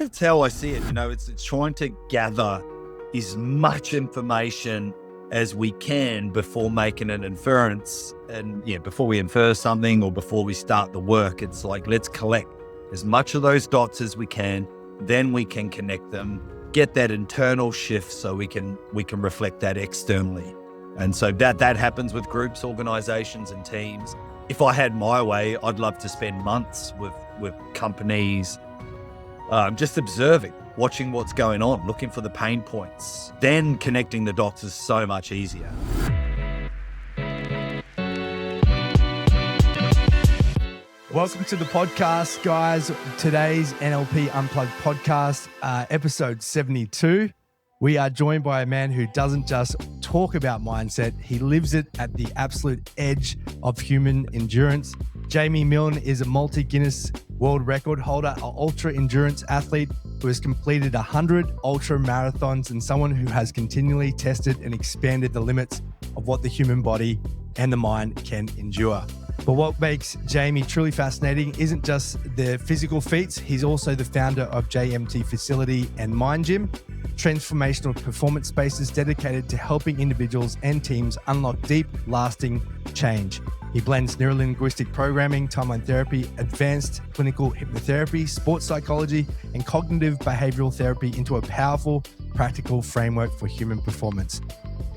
That's how I see it. It's trying to gather as much information as we can before making an inference. And before we infer something or before we start the work, it's like, let's collect as much of those dots as we can. Then we can connect them, get that internal shift so we can reflect that externally. And so that happens with groups, organizations, and teams. If I had my way, I'd love to spend months with companies, just observing, watching what's going on, looking for the pain points. Then connecting the dots is so much easier. Welcome to the podcast, guys. Today's NLP Unplugged podcast, episode 72. We are joined by a man who doesn't just talk about mindset, he lives it at the absolute edge of human endurance. Jamie Milne is a multi-Guinness World Record holder, an ultra-endurance athlete who has completed 100 ultramarathons and someone who has continually tested and expanded the limits of what the human body and the mind can endure. But what makes Jamie truly fascinating isn't just the physical feats. He's also the founder of JMT Facility and Mind Gym, transformational performance spaces dedicated to helping individuals and teams unlock deep, lasting change. He blends neuro-linguistic programming, timeline therapy, advanced clinical hypnotherapy, sports psychology, and cognitive behavioral therapy into a powerful, practical framework for human performance.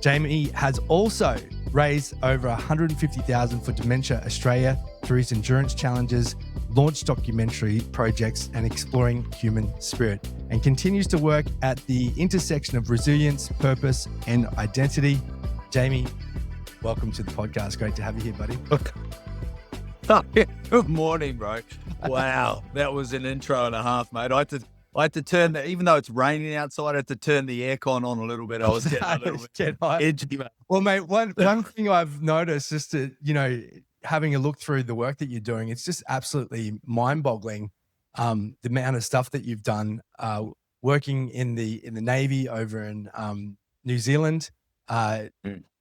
Jamie has also raised over $150,000 for Dementia Australia through his endurance challenges, launched documentary projects, and exploring human spirit, and continues to work at the intersection of resilience, purpose, and identity. Jamie, welcome to the podcast. Great to have you here, buddy. Good morning, bro. Wow, that was an intro and a half, mate. I had to turn even though it's raining outside, I had to turn the aircon on a little bit. I was getting a little bit edgy, mate. Well, mate, one thing I've noticed just to, having a look through the work that you're doing, it's just absolutely mind-boggling. The amount of stuff that you've done, working in the Navy over in New Zealand,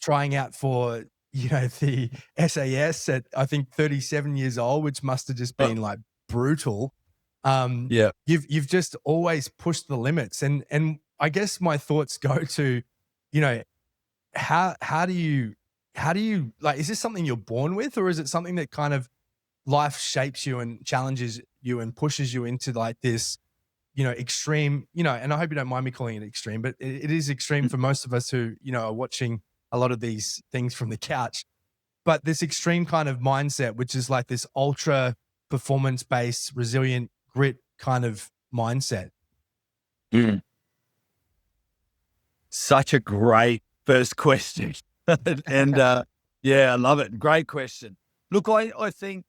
trying out for the SAS at I think 37 years old, which must have just been like brutal. You've just always pushed the limits, and I guess my thoughts go to, how do you like, is this something you're born with, or is it something that kind of life shapes you and challenges you and pushes you into like this, extreme, and I hope you don't mind me calling it extreme, but it is extreme for most of us who, are watching a lot of these things from the couch, but this extreme kind of mindset, which is like this ultra performance based, resilient grit kind of mindset. Such a great first question. And I love it. Great question. Look, I think,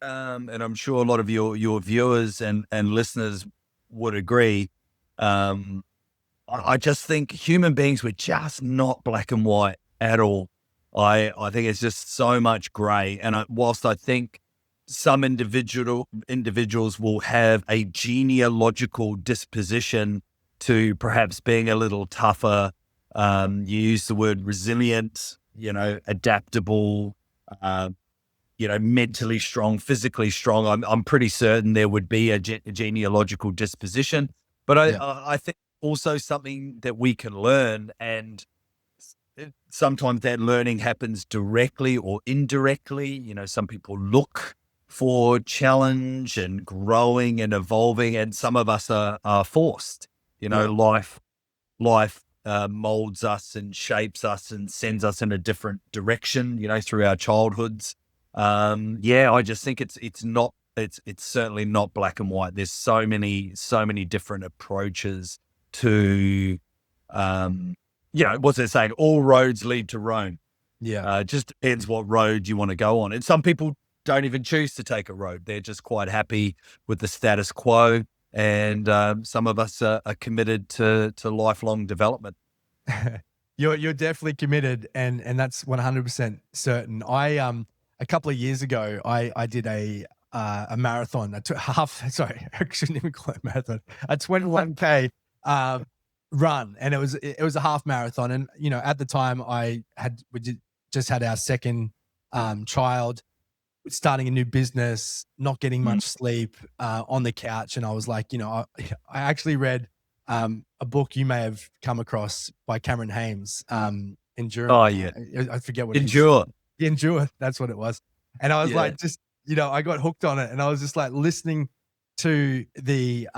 and I'm sure a lot of your viewers and listeners would agree. I just think human beings, we're just not black and white at all. I think it's just so much gray. And whilst I think some individuals will have a genealogical disposition to perhaps being a little tougher. You use the word resilient, adaptable, mentally strong, physically strong. I'm pretty certain there would be a genealogical disposition, but I think also something that we can learn, and sometimes that learning happens directly or indirectly. Some people look for challenge and growing and evolving, and some of us are forced. Life molds us and shapes us and sends us in a different direction, through our childhoods. I just think it's certainly not black and white. There's so many different approaches to, what's it saying? All roads lead to Rome. It just depends what road you want to go on. And some people don't even choose to take a road. They're just quite happy with the status quo. And some of us are committed to lifelong development. You're definitely committed, and that's 100% certain. I a couple of years ago, I did a marathon, I shouldn't even call it a marathon, a 21K run, and it was a half marathon. And at the time we just had our second child, starting a new business, not getting much sleep, on the couch. And I was like, I actually read a book you may have come across by Cameron Hames, Endurance. Oh yeah. I forget what it is. Endure. Endure. That's what it was. And I was Yeah. like, just, I got hooked on it, and I was just like listening to the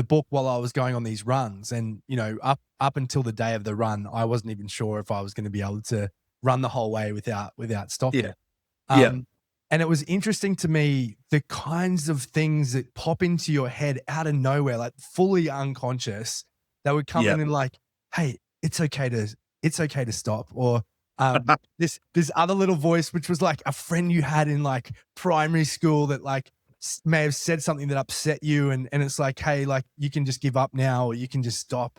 book while I was going on these runs. And, up until the day of the run, I wasn't even sure if I was going to be able to run the whole way without stopping. Yeah. And it was interesting to me, the kinds of things that pop into your head out of nowhere, like fully unconscious, that would come in and like, hey, it's okay to stop. Or this other little voice, which was like a friend you had in like primary school that like may have said something that upset you. And it's like, hey, like you can just give up now, or you can just stop.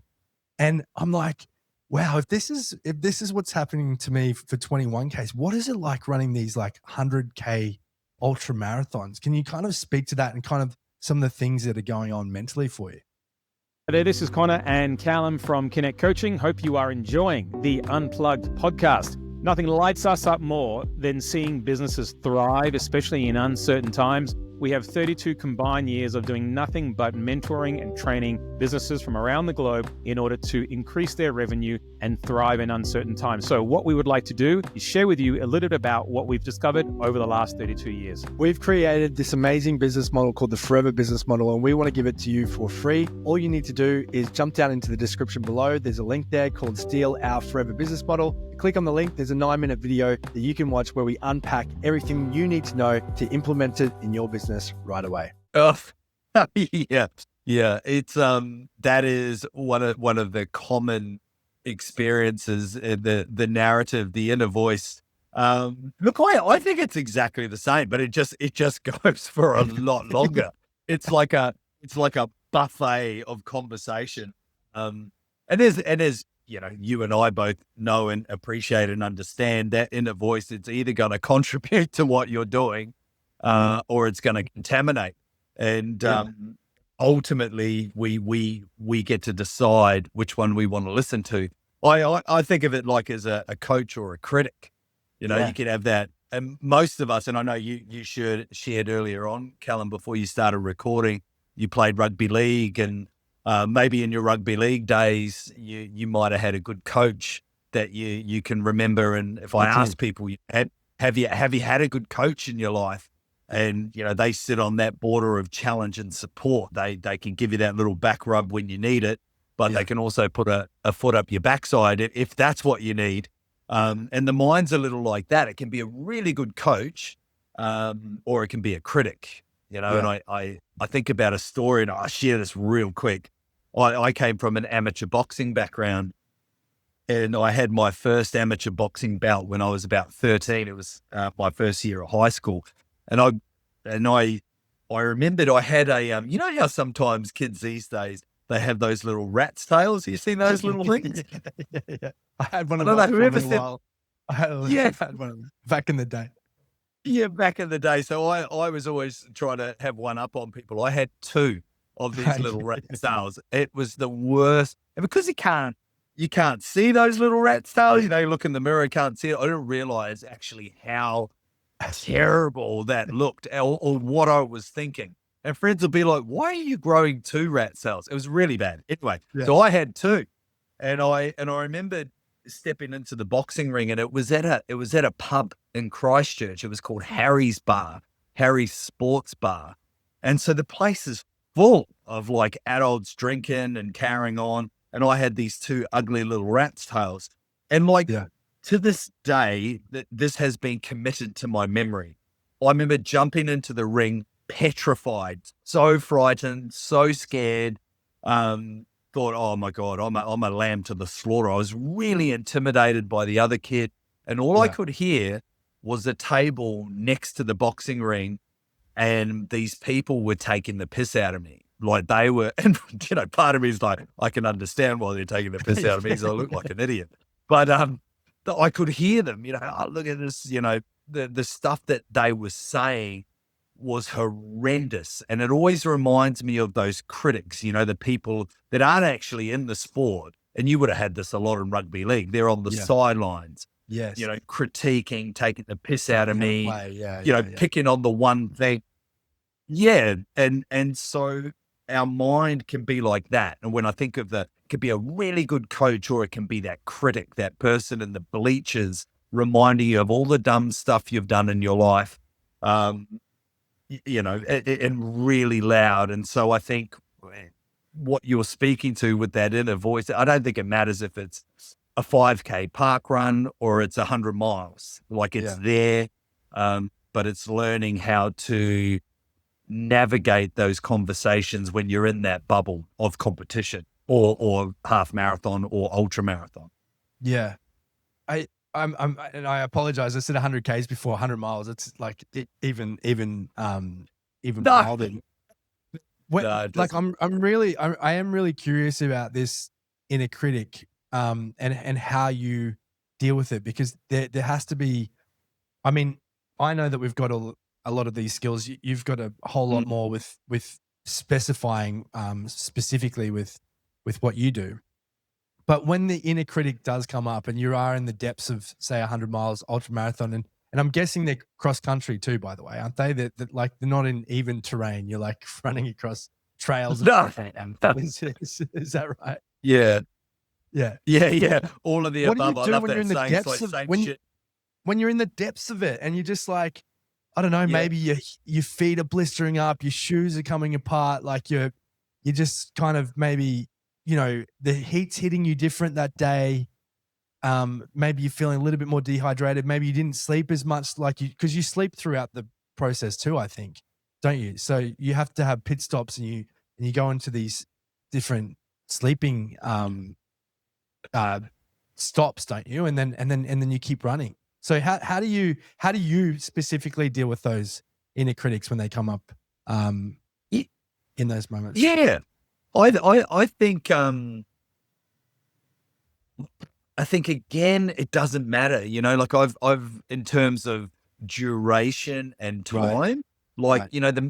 And I'm like, wow, if this is what's happening to me for 21Ks, what is it like running these like 100K ultra marathons? Can you kind of speak to that and kind of some of the things that are going on mentally for you? Hey there, this is Connor and Kallum from Connekt Coaching. Hope you are enjoying the Unplugged podcast. Nothing lights us up more than seeing businesses thrive, especially in uncertain times. We have 32 combined years of doing nothing but mentoring and training businesses from around the globe in order to increase their revenue and thrive in uncertain times. So what we would like to do is share with you a little bit about what we've discovered over the last 32 years. We've created this amazing business model called the Forever Business Model, and we want to give it to you for free. All you need to do is jump down into the description below. There's a link there called Steal Our Forever Business Model. Click on the link. There's a 9-minute video that you can watch where we unpack everything you need to know to implement it in your business right away. Oh, yeah. It's that is one of the common experiences, the narrative, the inner voice. Look, I think it's exactly the same, but it just goes for a lot longer. It's like a buffet of conversation. And there's you and I both know and appreciate and understand that inner voice. It's either going to contribute to what you're doing, or it's going to contaminate. And ultimately, we get to decide which one we want to listen to. I think of it like as a coach or a critic. You can have that. And most of us, and I know you shared earlier on, Kallum, before you started recording, you played rugby league, and maybe in your rugby league days, you might have had a good coach that you can remember. And if I ask people, have you had a good coach in your life? And, they sit on that border of challenge and support. They can give you that little back rub when you need it, but they can also put a foot up your backside if that's what you need. And the mind's a little like that. It can be a really good coach, or it can be a critic, and I think about a story, and I'll share this real quick. I came from an amateur boxing background, and I had my first amateur boxing bout when I was about 13. It was my first year of high school. And I remembered I had a, how sometimes kids these days, they have those little rat's tails. You seen those little things? Yeah. I had one of those for a little while. I had one of them back in the day. Yeah, back in the day. So I was always trying to have one up on people. I had 2 of these little rat's tails. It was the worst. And because you can't see those little rat's tails, you look in the mirror, can't see it. I didn't realize actually how terrible that looked, or what I was thinking. And friends would be like, why are you growing 2 rat cells? It was really bad. Anyway, so I had 2, and I remembered stepping into the boxing ring, and it was at a pub in Christchurch. It was called Harry's Sports Bar. And so the place is full of like adults drinking and carrying on. And I had these 2 ugly little rat's tails. And to this day, this has been committed to my memory. I remember jumping into the ring, petrified, so frightened, so scared. Thought, oh my God, I'm a lamb to the slaughter. I was really intimidated by the other kid. And all I could hear was a table next to the boxing ring, and these people were taking the piss out of me. Like they were, and part of me is like, I can understand why they're taking the piss out of me because I look like an idiot. But I could hear them, oh, look at this, the stuff that they were saying was horrendous. And it always reminds me of those critics, the people that aren't actually in the sport. And you would have had this a lot in rugby league. They're on the sidelines, Yes. critiquing, taking the piss out of me, Yeah. picking on the one thing. Yeah. And so our mind can be like that. And when I think of it could be a really good coach, or it can be that critic, that person in the bleachers reminding you of all the dumb stuff you've done in your life, and really loud. And so I think what you're speaking to with that inner voice, I don't think it matters if it's a 5K park run or it's 100 miles, like it's there. But it's learning how to navigate those conversations when you're in that bubble of competition or half marathon or ultra marathon. Yeah. And I apologize. I said 100 Ks before 100 miles. It's like even milder. I am really curious about this inner critic, and how you deal with it, because there has to be, I mean, I know that we've got a lot of these skills. You've got a whole lot more with specifying, specifically with what you do. But when the inner critic does come up and you are in the depths of, say, 100 miles ultramarathon, and I'm guessing they're cross country too, by the way, aren't they? That like they're not in even terrain. You're like running across trails. No. Is that right? Yeah. Yeah. All of the What do above. you I do love when that you're in the saying. depths It's like of same shit. when you're in the depths of it, and you're just like, I don't know, maybe your feet are blistering up, your shoes are coming apart, like you're just kind of maybe, the heat's hitting you different that day. Maybe you're feeling a little bit more dehydrated. Maybe you didn't sleep as much, because you sleep throughout the process too, I think, don't you? So you have to have pit stops, and you go into these different sleeping stops, don't you? And then you keep running. So how do you specifically deal with those inner critics when they come up in those moments? Yeah. I think again, it doesn't matter, like I've in terms of duration and time,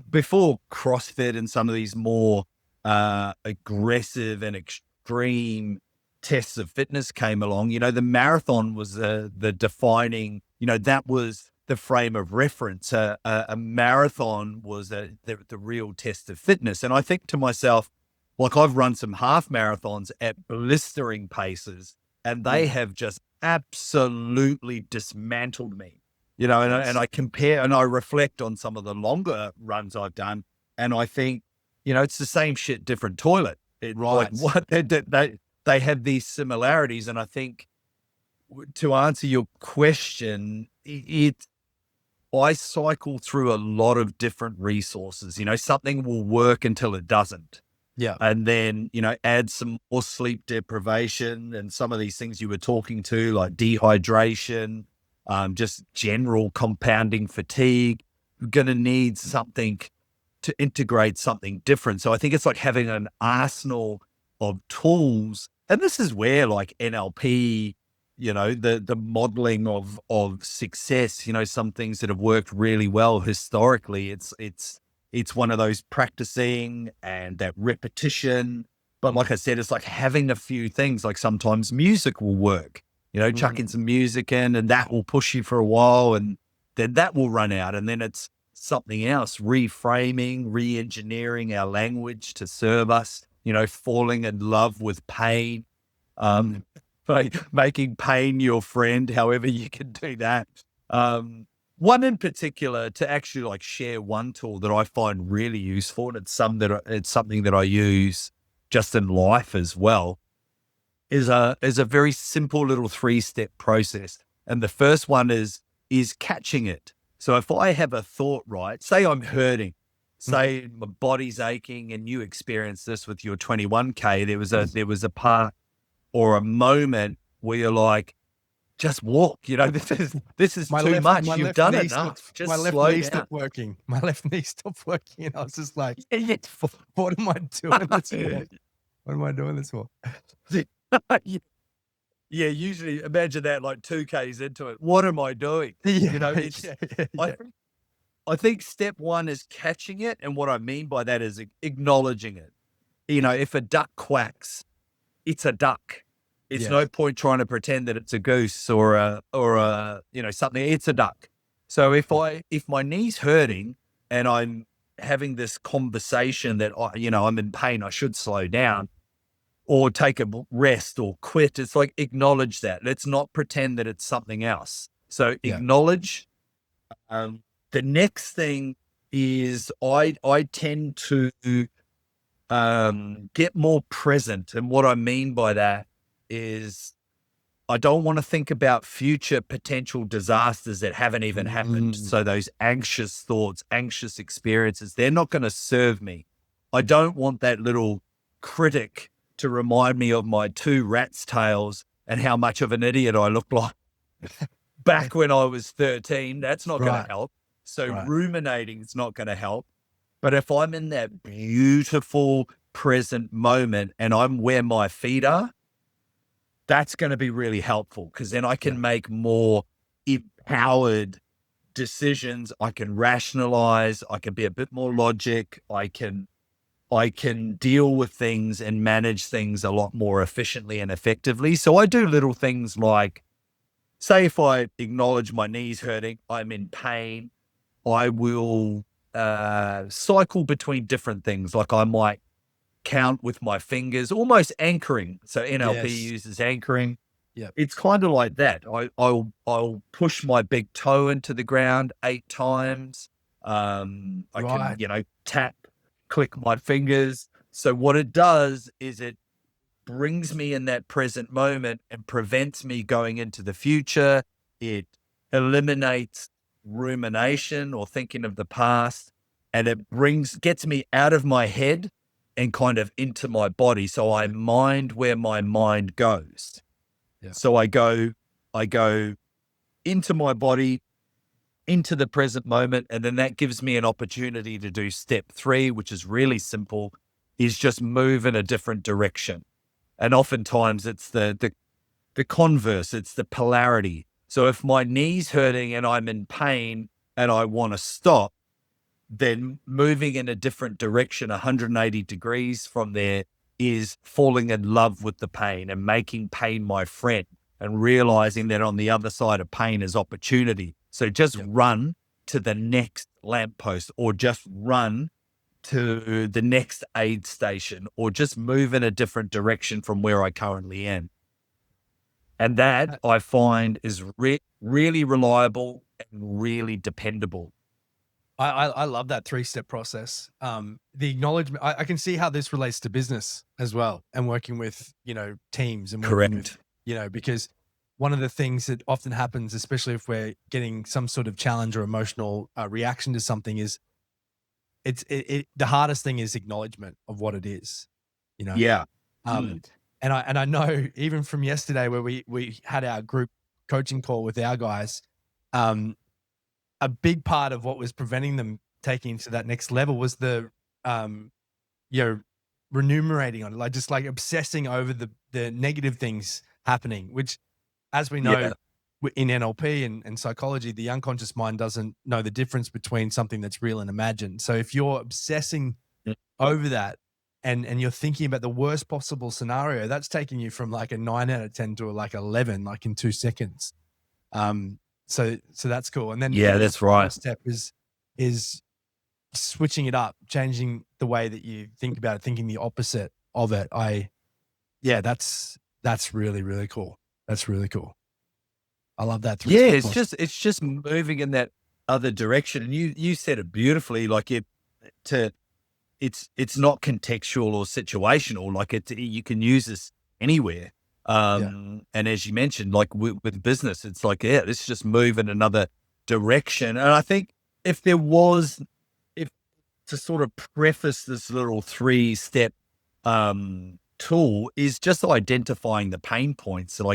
before CrossFit and some of these more aggressive and extreme tests of fitness came along, the marathon was the defining, that was the frame of reference. A marathon was the real test of fitness. And I think to myself, like I've run some half marathons at blistering paces, and they have just absolutely dismantled me, and I compare and I reflect on some of the longer runs I've done, and I think, it's the same shit, different toilet. Like what they have these similarities. And I think to answer your question, I cycle through a lot of different resources. Something will work until it doesn't. Yeah. And then, add some more sleep deprivation and some of these things you were talking to, like dehydration, just general compounding fatigue. You're going to need something to integrate something different. So I think it's like having an arsenal of tools. And this is where like NLP, the modeling of success, some things that have worked really well historically, it's one of those practicing and that repetition. But like I said, it's like having a few things, like sometimes music will work, chucking some music in, and that will push you for a while, and then that will run out. And then it's something else, reframing, re-engineering our language to serve us, falling in love with pain, making pain your friend, however you can do that. One in particular, to actually like share one tool that I find really useful, and it's something that I use just in life as well, is a very simple little 3-step process. And the first one is catching it. So if I have a thought, right, say I'm hurting, say my body's aching, and you experienced this with your 21K, there was a part or a moment where you're like, just walk, this is too much. You've done enough. Just my left slow knee down. stopped working. My left knee stopped working, and I was just like, what am I doing this for? What am I doing this for? Yeah, usually imagine that like 2Ks into it. What am I doing? I think step one is catching it. And what I mean by that is acknowledging it. If a duck quacks, it's a duck. It's Yes. no point trying to pretend that it's a goose or a something. It's a duck. So if my knee's hurting and I'm having this conversation that I'm in pain, I should slow down or take a rest or quit. It's like, acknowledge that. Let's not pretend that it's something else. So Yeah. acknowledge. The next thing is I tend to get more present. And what I mean by that is I don't want to think about future potential disasters that haven't even happened. So those anxious thoughts, anxious experiences, they're not going to serve me. I don't want that little critic to remind me of my 2 rat's tails and how much of an idiot I looked like back when I was 13. That's not going to help. So ruminating is not going to help. But if I'm in that beautiful present moment and I'm where my feet are, that's going to be really helpful, because then I can make more empowered decisions. I can rationalize. I can be a bit more logic. I can deal with things and manage things a lot more efficiently and effectively. So I do little things like, say, if I acknowledge my knee's hurting, I'm in pain, I will cycle between different things. Like I might count with my fingers, almost anchoring. So NLP uses anchoring. Yeah. It's kind of like that. I'll push my big toe into the ground 8 times. I can, tap, click my fingers. So what it does is it brings me in that present moment and prevents me going into the future. It eliminates rumination or thinking of the past, and it gets me out of my head and kind of into my body. So I mind where my mind goes. Yeah. So I go into my body, into the present moment. And then that gives me an opportunity to do step 3, which is really simple, is just move in a different direction. And oftentimes it's the converse, it's the polarity. So if my knee's hurting and I'm in pain and I want to stop, then moving in a different direction, 180 degrees from there, is falling in love with the pain and making pain my friend and realizing that on the other side of pain is opportunity. So just run to the next lamppost, or just run to the next aid station, or just move in a different direction from where I currently am. And that I find is really reliable and really dependable. I love that 3-step process. The acknowledgement, I can see how this relates to business as well, and working with, teams and working with, because one of the things that often happens, especially if we're getting some sort of challenge or emotional reaction to something, is the hardest thing is acknowledgement of what it is, Yeah. And I know even from yesterday where we had our group coaching call with our guys, a big part of what was preventing them taking to that next level was the, remunerating on it, just obsessing over the negative things happening, which, as we know, in NLP and psychology, the unconscious mind doesn't know the difference between something that's real and imagined. So if you're obsessing over that and you're thinking about the worst possible scenario, that's taking you from a 9 out of 10 to 11, in 2 seconds. So that's cool. And then that's right. Step is switching it up, changing the way that you think about it, thinking the opposite of it. That's really, really cool. That's really cool. I love that. It's just moving in that other direction. And you said it beautifully, it's not contextual or situational. You can use this anywhere. And as you mentioned, with business, it's let's just move in another direction. And I think if to sort of preface this little 3-step tool, is just identifying the pain points. So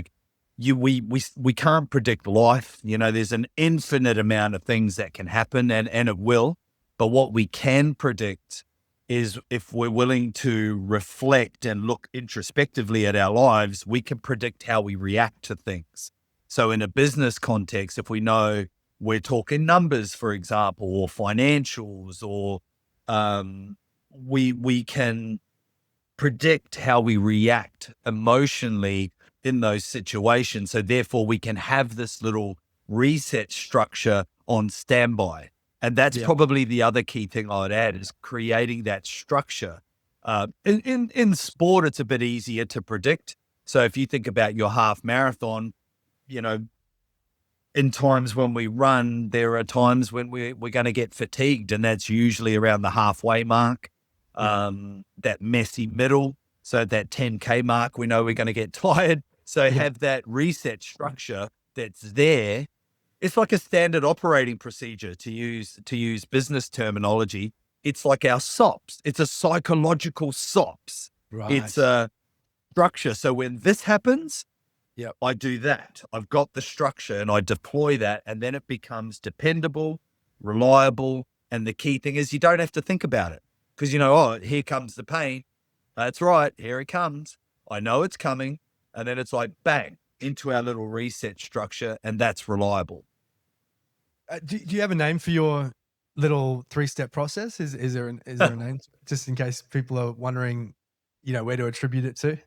we can't predict life. There's an infinite amount of things that can happen, and it will. But what we can predict is, if we're willing to reflect and look introspectively at our lives, we can predict how we react to things. So in a business context, if we know we're talking numbers, for example, or financials, or we can predict how we react emotionally in those situations. So therefore we can have this little reset structure on standby. And that's probably the other key thing I would add is creating that structure. In sport, it's a bit easier to predict. So if you think about your half marathon, in times when we run, there are times when we're going to get fatigued, and that's usually around the halfway mark, that messy middle. So at that 10K mark, we know we're going to get tired. So have that reset structure that's there. It's like a standard operating procedure, to use business terminology. It's like our SOPs. It's a psychological SOPs. Right. It's a structure. So when this happens, I do that. I've got the structure and I deploy that, and then it becomes dependable, reliable. And the key thing is you don't have to think about it because here comes the pain. That's right. Here it comes. I know it's coming. And then it's like, bang, into our little reset structure, and that's reliable. Do you have a name for your little 3-step process? Is there a name, just in case people are wondering, where to attribute it to?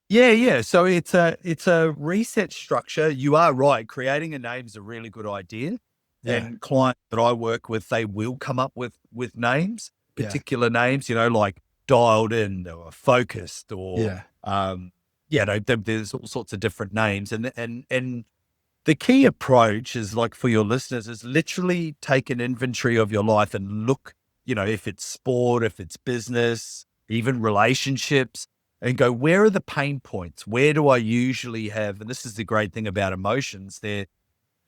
Yeah. So it's a reset structure. You are right. Creating a name is a really good idea. Yeah. And clients that I work with, they will come up with names, particular names, like dialed in or focused or, there's all sorts of different names. And the key approach is, like, for your listeners, is literally take an inventory of your life and look, if it's sport, if it's business, even relationships, and go, where are the pain points? Where do I usually have, and this is the great thing about emotions, they're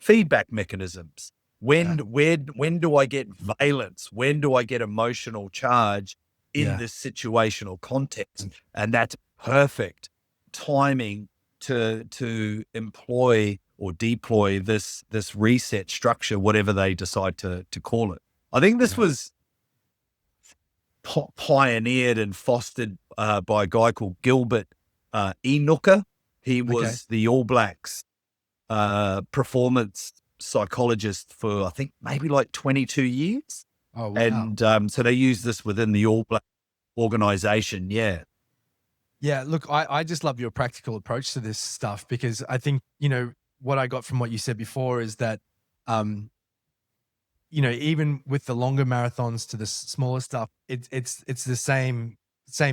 feedback mechanisms. When do I get valence? When do I get emotional charge in this situational context? And that's perfect timing to employ or deploy this reset structure, whatever they decide to call it. I think this was pioneered and fostered by a guy called Gilbert Enooker. He was the All Blacks performance psychologist for, I think, maybe like 22 years. Oh, wow. And so they use this within the All Black organization. Yeah. Yeah, look, I just love your practical approach to this stuff, because I think, what I got from what you said before is that, even with the longer marathons to the smaller stuff, it's the same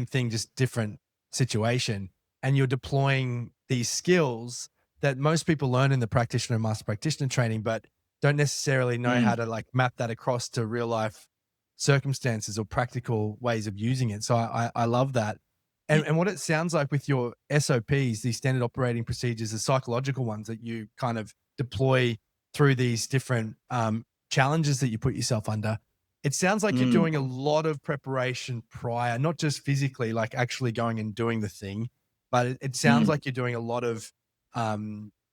thing, just different situation. And you're deploying these skills that most people learn in the practitioner and master practitioner training, but don't necessarily know how to map that across to real life circumstances or practical ways of using it. So I love that. And what it sounds like with your SOPs, these standard operating procedures, the psychological ones that you kind of deploy through these different challenges that you put yourself under, it sounds like you're doing a lot of preparation prior, not just physically, like actually going and doing the thing, but it sounds like you're doing a lot of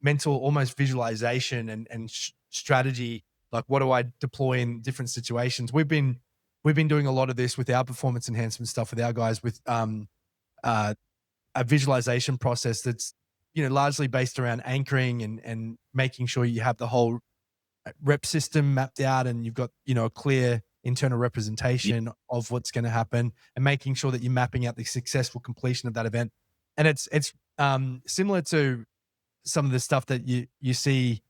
mental, almost visualization and strategy. Like, what do I deploy in different situations? We've been doing a lot of this with our performance enhancement stuff with our guys, with a visualization process that's, largely based around anchoring and making sure you have the whole rep system mapped out and you've got, a clear internal representation of what's going to happen, and making sure that you're mapping out the successful completion of that event. And it's similar to some of the stuff that you see.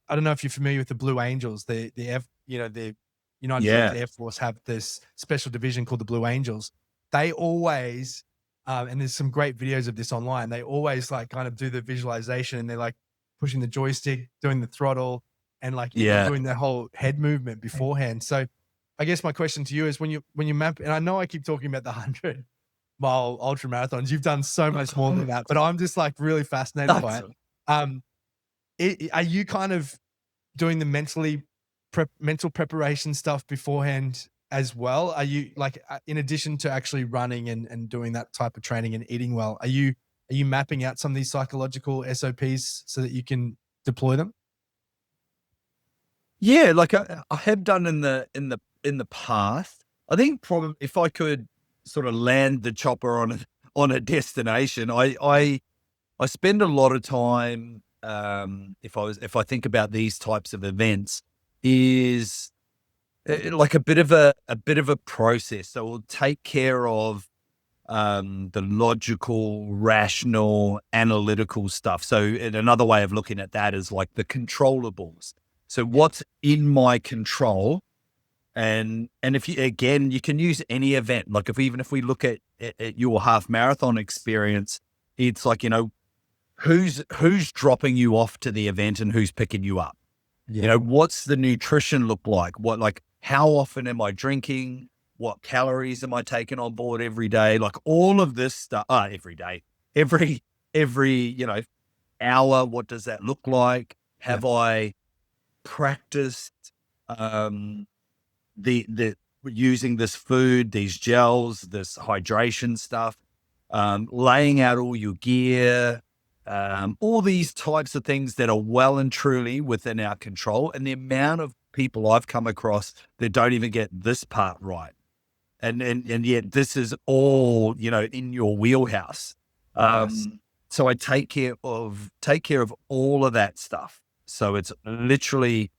I don't know if you're familiar with the Blue Angels, the United States Air Force have this special division called the Blue Angels. They always, and there's some great videos of this online, they always kind of do the visualization, and they're like pushing the joystick, doing the throttle, and doing the whole head movement beforehand. So I guess my question to you is, when you map, and I know I keep talking about the 100-mile ultra marathons, you've done so much more than that, but I'm just really fascinated by it. Are you kind of doing the mental preparation stuff beforehand as well? Are you, in addition to actually running and doing that type of training and eating well, are you mapping out some of these psychological SOPs so that you can deploy them? Yeah, I have done in the past. I think probably if I could sort of land the chopper on a destination, I spend a lot of time, if I think about these types of events, is like a bit of a process. So we'll take care of the logical, rational, analytical stuff. So another way of looking at that is like the controllables. So what's in my control? And if you, again, you can use any event. Like even if we look at your half marathon experience, it's like, who's dropping you off to the event and who's picking you up? Yeah. What's the nutrition look like? How often am I drinking? What calories am I taking on board every day? Like all of this stuff, every day, every, hour, what does that look like? Have I practiced, the using this food, these gels, this hydration stuff, laying out all your gear, all these types of things that are well and truly within our control. And the amount of people I've come across that don't even get this part right. And yet this is all, in your wheelhouse. So I take care of all of that stuff. So it's literally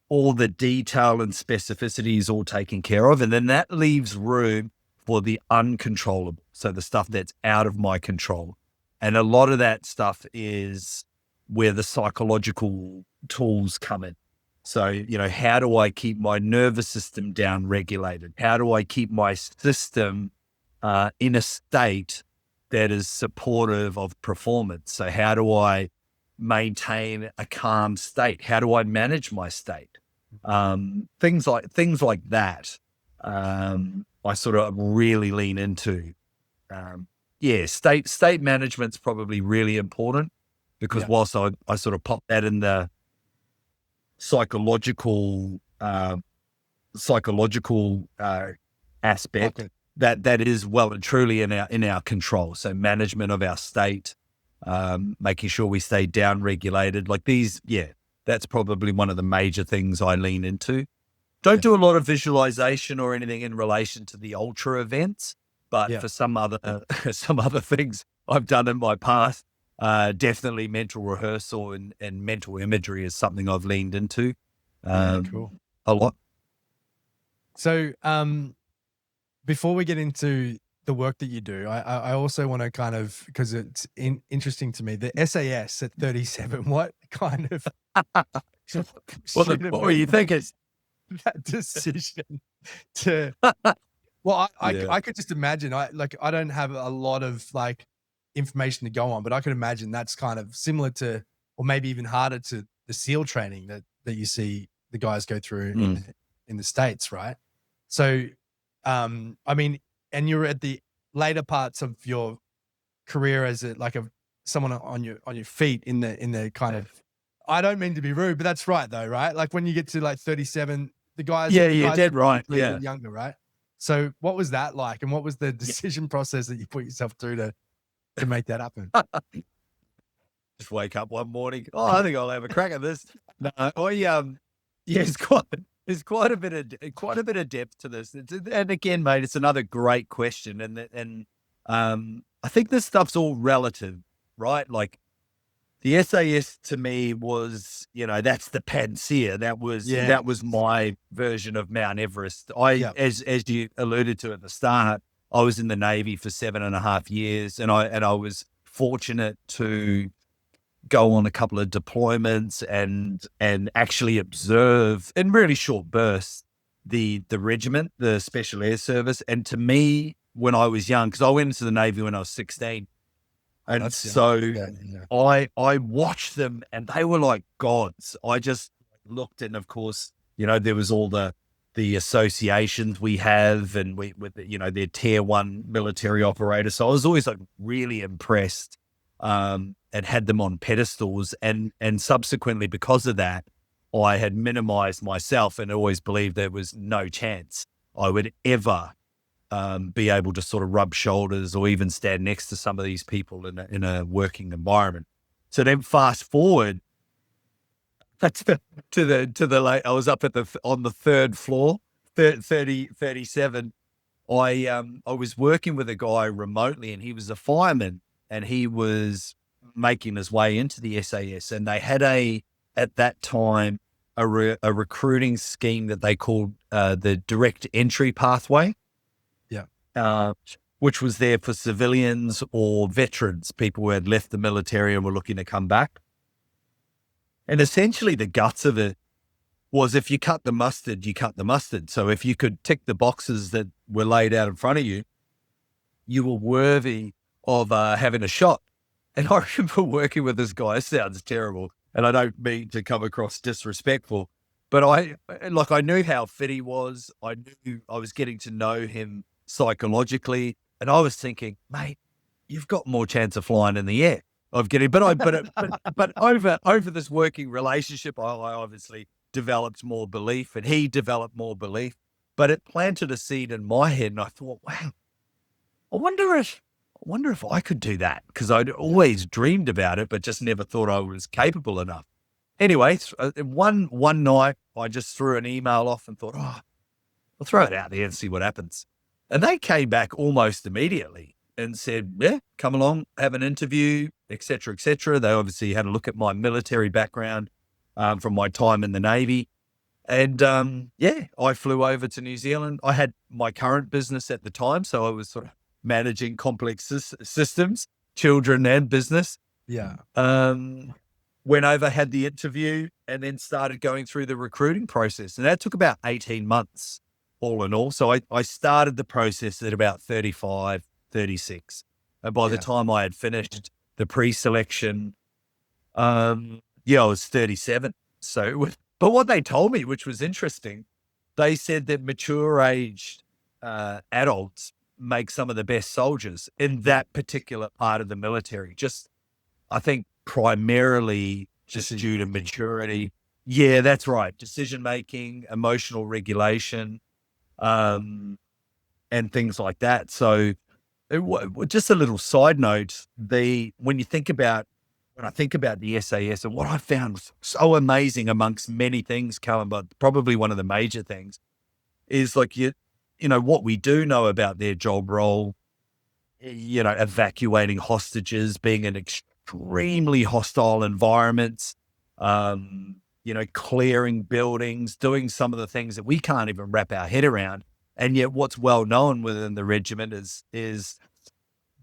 all the detail and specificity is all taken care of. And then that leaves room for the uncontrollable. So the stuff that's out of my control. And a lot of that stuff is where the psychological tools come in. So, how do I keep my nervous system down regulated? How do I keep my system in a state that is supportive of performance? So how do I maintain a calm state? How do I manage my state? Things like that. I sort of really lean into. State management's probably really important because whilst I sort of pop that in the psychological aspect, that is well and truly in our control. So management of our state, making sure we stay down regulated, like these, that's probably one of the major things I lean into. Don't do a lot of visualization or anything in relation to the ultra events, but for some other things I've done in my past, definitely mental rehearsal and mental imagery is something I've leaned into a lot. So before we get into the work that you do, I also want to kind of, because it's interesting to me, the SAS at 37, what kind of what you think is that decision to I could just imagine, I don't have a lot of information to go on, but I could imagine that's kind of similar to, or maybe even harder to the SEAL training that you see the guys go through in the States, right? So, I mean, and you're at the later parts of your career as someone on your feet in the kind of, I don't mean to be rude, but that's right though, right? Like when you get to 37, the guys, you're dead right. Yeah. Younger, right? So what was that like? And what was the decision process that you put yourself through to make that happen? Just wake up one morning. Oh, I think I'll have a crack at this. No, it's quite a bit of depth to this. And again, mate, it's another great question. And I think this stuff's all relative, right? Like the SAS to me was, that's the panacea. That was my version of Mount Everest. As you alluded to at the start, I was in the Navy for 7.5 years, and I was fortunate to go on a couple of deployments and actually observe in really short bursts the regiment, the Special Air Service. And to me, when I was young, because I went into the Navy when I was 16, and I watched them and they were like gods. I just looked, and of course, there was all the associations we have and with their tier 1 military operators. So I was always really impressed, and had them on pedestals, and subsequently because of that, I had minimized myself and always believed there was no chance I would ever be able to sort of rub shoulders or even stand next to some of these people in a working environment. So then fast forward to the late, I was up on the third floor, 37. I was working with a guy remotely, and he was a fireman, and he was making his way into the SAS, and they had at that time a recruiting scheme that they called the direct entry pathway. which was there for civilians or veterans, people who had left the military and were looking to come back. And essentially the guts of it was, if you cut the mustard, you cut the mustard. So if you could tick the boxes that were laid out in front of you, you were worthy of having a shot. And I remember working with this guy. It sounds terrible, and I don't mean to come across disrespectful, but I knew how fit he was. I knew I was getting to know him psychologically, and I was thinking, mate, you've got more chance of flying in the air of getting. But over this working relationship, I obviously developed more belief, and he developed more belief. But it planted a seed in my head, and I thought, wow, I wonder if I could do that, because I'd always dreamed about it, but just never thought I was capable enough. Anyway, one night I just threw an email off and thought, I'll throw it out there and see what happens. And they came back almost immediately and said, yeah, come along, have an interview, et cetera, et cetera. They obviously had a look at my military background from my time in the Navy. And I flew over to New Zealand. I had my current business at the time, so I was sort of managing complex systems, children and business. Yeah. Went over, had the interview, and then started going through the recruiting process. And that took about 18 months all in all. So I started the process at about 35, 36. And by the time I had finished the pre-selection, I was 37. So, but what they told me, which was interesting, they said that mature aged adults make some of the best soldiers in that particular part of the military. Just, I think, primarily just due to maturity. Yeah, that's right. Decision-making, emotional regulation, and things like that. So just a little side note, when I think about the SAS, and what I found so amazing amongst many things, Callum, but probably one of the major things is like, what we do know about their job role, evacuating hostages, being in extremely hostile environments, clearing buildings, doing some of the things that we can't even wrap our head around. And yet what's well known within the regiment is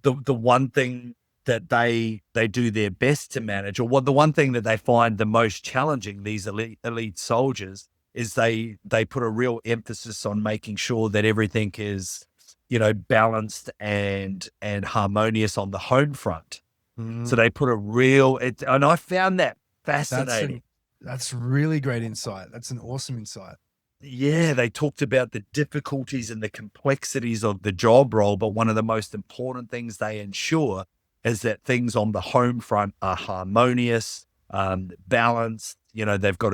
the one thing that they do their best to manage, or the one thing that they find the most challenging, these elite soldiers, is they put a real emphasis on making sure that everything is, balanced and harmonious on the home front. Mm-hmm. So they put and I found that fascinating. That's really great insight. That's an awesome insight. Yeah, they talked about the difficulties and the complexities of the job role, but one of the most important things they ensure is that things on the home front are harmonious, balanced. They've got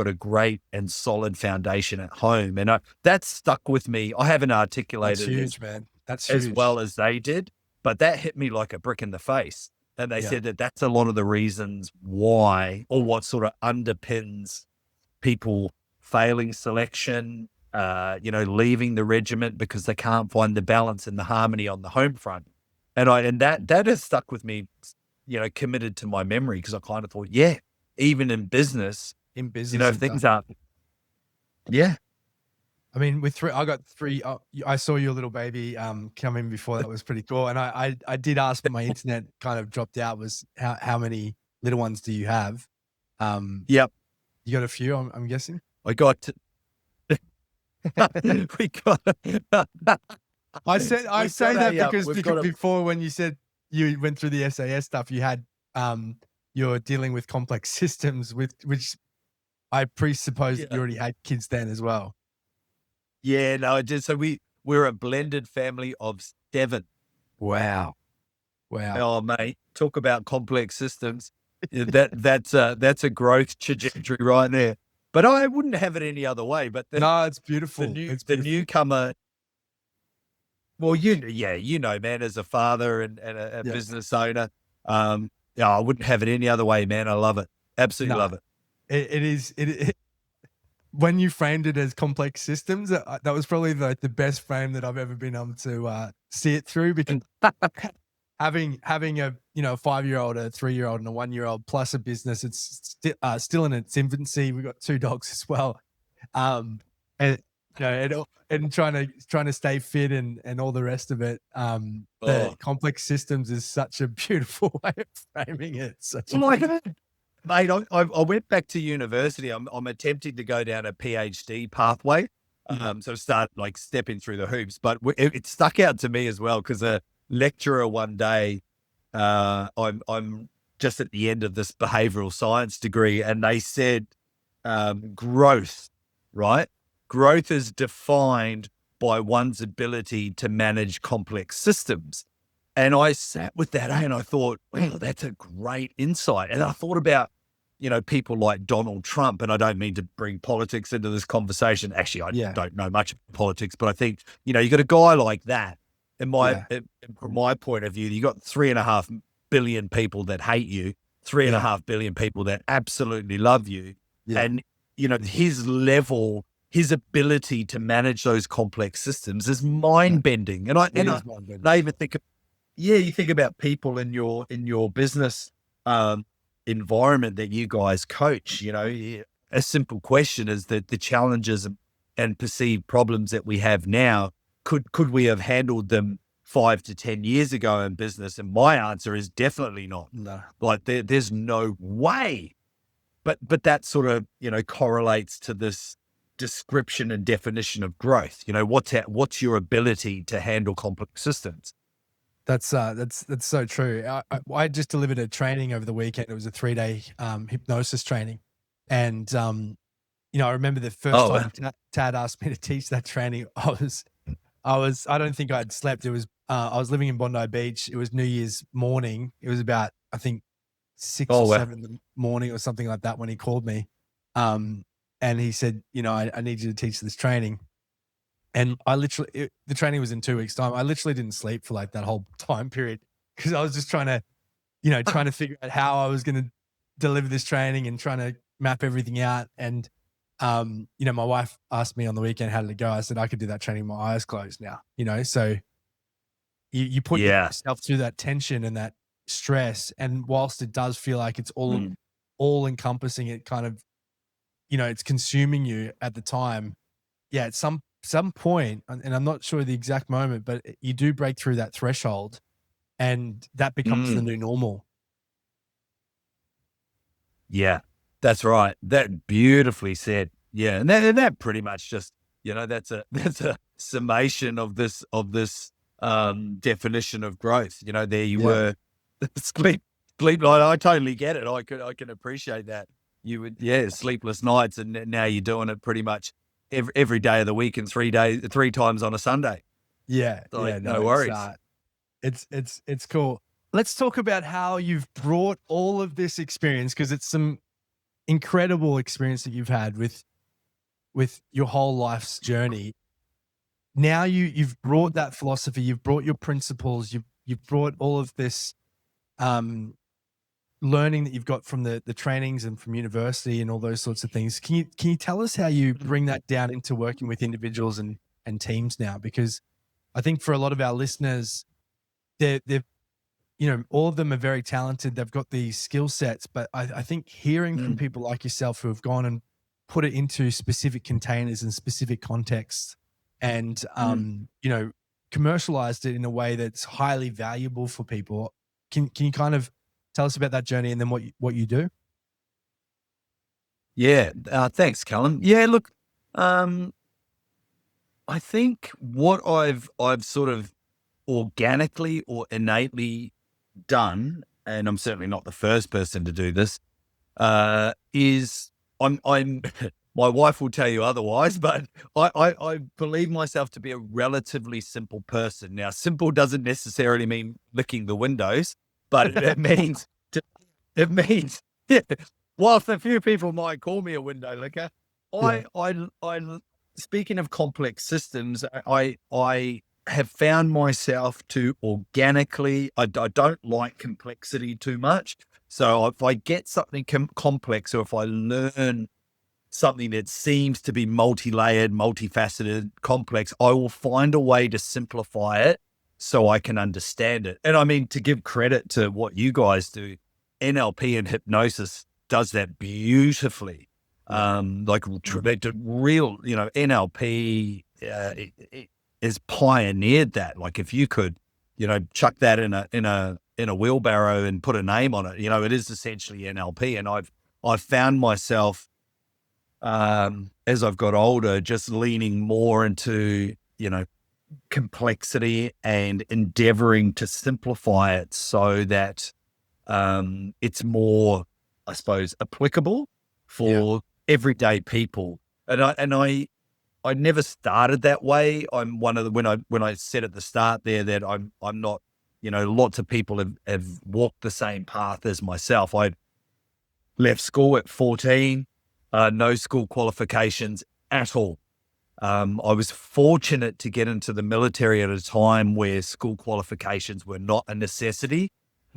a great and solid foundation at home, and that stuck with me. I haven't articulated That's huge, man. That's as huge. well as they did, but that hit me like a brick in the face. And they said that that's a lot of the reasons why, or what sort of underpins people failing selection, leaving the regiment because they can't find the balance and the harmony on the home front. And that has stuck with me, committed to my memory, because I kind of thought, even in business, if things aren't, I mean, I got three. I saw your little baby come in before. That was pretty cool. And I did ask, but my internet kind of dropped out. Was how many little ones do you have? Yep, you got a few. I'm guessing. I got. We got. I say that because before, when you said you went through the SAS stuff, you had you're dealing with complex systems, which I presuppose that you already had kids then as well. Yeah, no, so we're a blended family of 7. Wow. Oh, mate, talk about complex systems. That's a growth trajectory right there. But I wouldn't have it any other way. But no, it's beautiful. The newcomer. Well, man, as a father and a business owner, I wouldn't have it any other way, man. I love it. Absolutely love it. It is. When you framed it as complex systems, that was probably the best frame that I've ever been able to see it through, because having a 5-year-old, a 3-year-old, and a 1-year-old plus a business, it's still in its infancy. We've got 2 dogs as well, and and trying to stay fit and all the rest of it. The complex systems is such a beautiful way of framing it. Oh my God. Mate, I went back to university. I'm attempting to go down a PhD pathway. So start like stepping through the hoops, but it stuck out to me as well because a lecturer one day, I'm just at the end of this behavioral science degree, and they said, growth, right? Growth is defined by one's ability to manage complex systems. And I sat with that and I thought, well, that's a great insight. And I thought about, people like Donald Trump, and I don't mean to bring politics into this conversation. Actually, I don't know much about politics, but I think, you got a guy like that. And from my point of view, you got 3.5 billion people that hate you, 3.5 billion people that absolutely love you. Yeah. And, his level, his ability to manage those complex systems is mind bending. And I even think, you think about people in your business environment that you guys coach. A simple question is that the challenges and perceived problems that we have now, could we have handled them 5 to 10 years ago in business? And my answer is definitely not. No. Like there's no way. But that sort of correlates to this description and definition of growth. What's your ability to handle complex systems? That's so true. I just delivered a training over the weekend. It was a 3-day hypnosis training, and I remember the first time Tad asked me to teach that training. I don't think I'd slept. It was I was living in Bondi Beach. It was New Year's morning. It was about, I think, 6 or 7 in the morning or something like that when he called me, and he said, I need you to teach this training. And the training was in 2 weeks' time. I literally didn't sleep for like that whole time period because I was just trying to figure out how I was going to deliver this training and trying to map everything out. And, my wife asked me on the weekend, how did it go? I said, I could do that training with my eyes closed now, so you put yourself through that tension and that stress. And whilst it does feel like it's all encompassing, it kind of, it's consuming you at the time. Yeah. At some point, and I'm not sure the exact moment, but you do break through that threshold and that becomes the new normal. Yeah, that's right. That beautifully said. Yeah. And that pretty much just, that's a summation of this definition of growth. There you were, sleep. I totally get it. I can appreciate that. You would, sleepless nights, and now you're doing it pretty much every day of the week and 3 times on a Sunday. Yeah. No worries. It's cool. Let's talk about how you've brought all of this experience, because it's some incredible experience that you've had with your whole life's journey. Now you've brought that philosophy, you've brought your principles, you've brought all of this learning that you've got from the trainings and from university and all those sorts of things. Can you tell us how you bring that down into working with individuals and teams now? Because I think for a lot of our listeners, they're all of them are very talented. They've got these skill sets, but I think hearing from people like yourself who have gone and put it into specific containers and specific contexts and, commercialized it in a way that's highly valuable for people. Can you kind of tell us about that journey and then what you do? Yeah. Thanks, Kallum. Yeah, look, I think what I've sort of organically or innately done, and I'm certainly not the first person to do this, is I'm my wife will tell you otherwise, but I believe myself to be a relatively simple person. Now, simple doesn't necessarily mean licking the windows, but it means, whilst a few people might call me a window licker, I speaking of complex systems, I have found myself to organically, I don't like complexity too much. So if I get something complex, or if I learn something that seems to be multi-layered, multifaceted, complex, I will find a way to simplify it so I can understand it. And I mean, to give credit to what you guys do, NLP and hypnosis does that beautifully. real, NLP it has pioneered that. Like if you could, chuck that in a wheelbarrow and put a name on it, it is essentially NLP. And I've found myself, as I've got older, just leaning more into, complexity and endeavoring to simplify it so that it's more, I suppose, applicable for everyday people. And I never started that way. I'm one of the, when I said at the start there that I'm not, lots of people have walked the same path as myself. I left school at 14, no school qualifications at all. I was fortunate to get into the military at a time where school qualifications were not a necessity.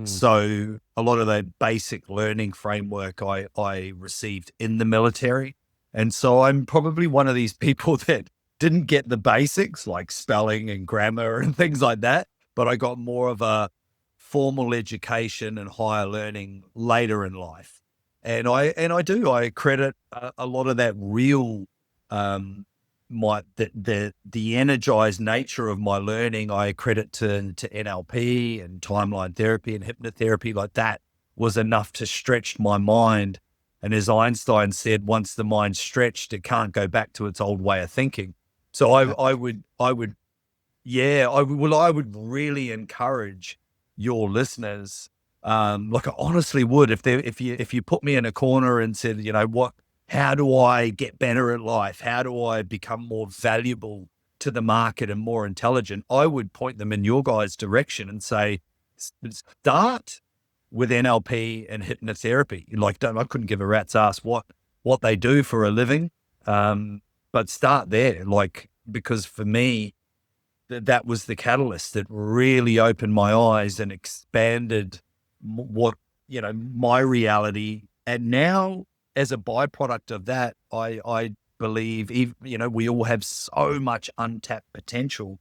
So a lot of the basic learning framework I received in the military. And so I'm probably one of these people that didn't get the basics like spelling and grammar and things like that, but I got more of a formal education and higher learning later in life. And I credit a lot of that real, the energized nature of my learning, I credit to NLP and timeline therapy and hypnotherapy. Like that was enough to stretch my mind. And as Einstein said, once the mind's stretched, it can't go back to its old way of thinking. So I would really encourage your listeners. Like I honestly would, if you put me in a corner and said, how do I get better at life? How do I become more valuable to the market and more intelligent? I would point them in your guys' direction and say, start with NLP and hypnotherapy. I couldn't give a rat's ass what they do for a living. But start there, because for me, that was the catalyst that really opened my eyes and expanded my reality. And now, as a byproduct of that, I believe, we all have so much untapped potential,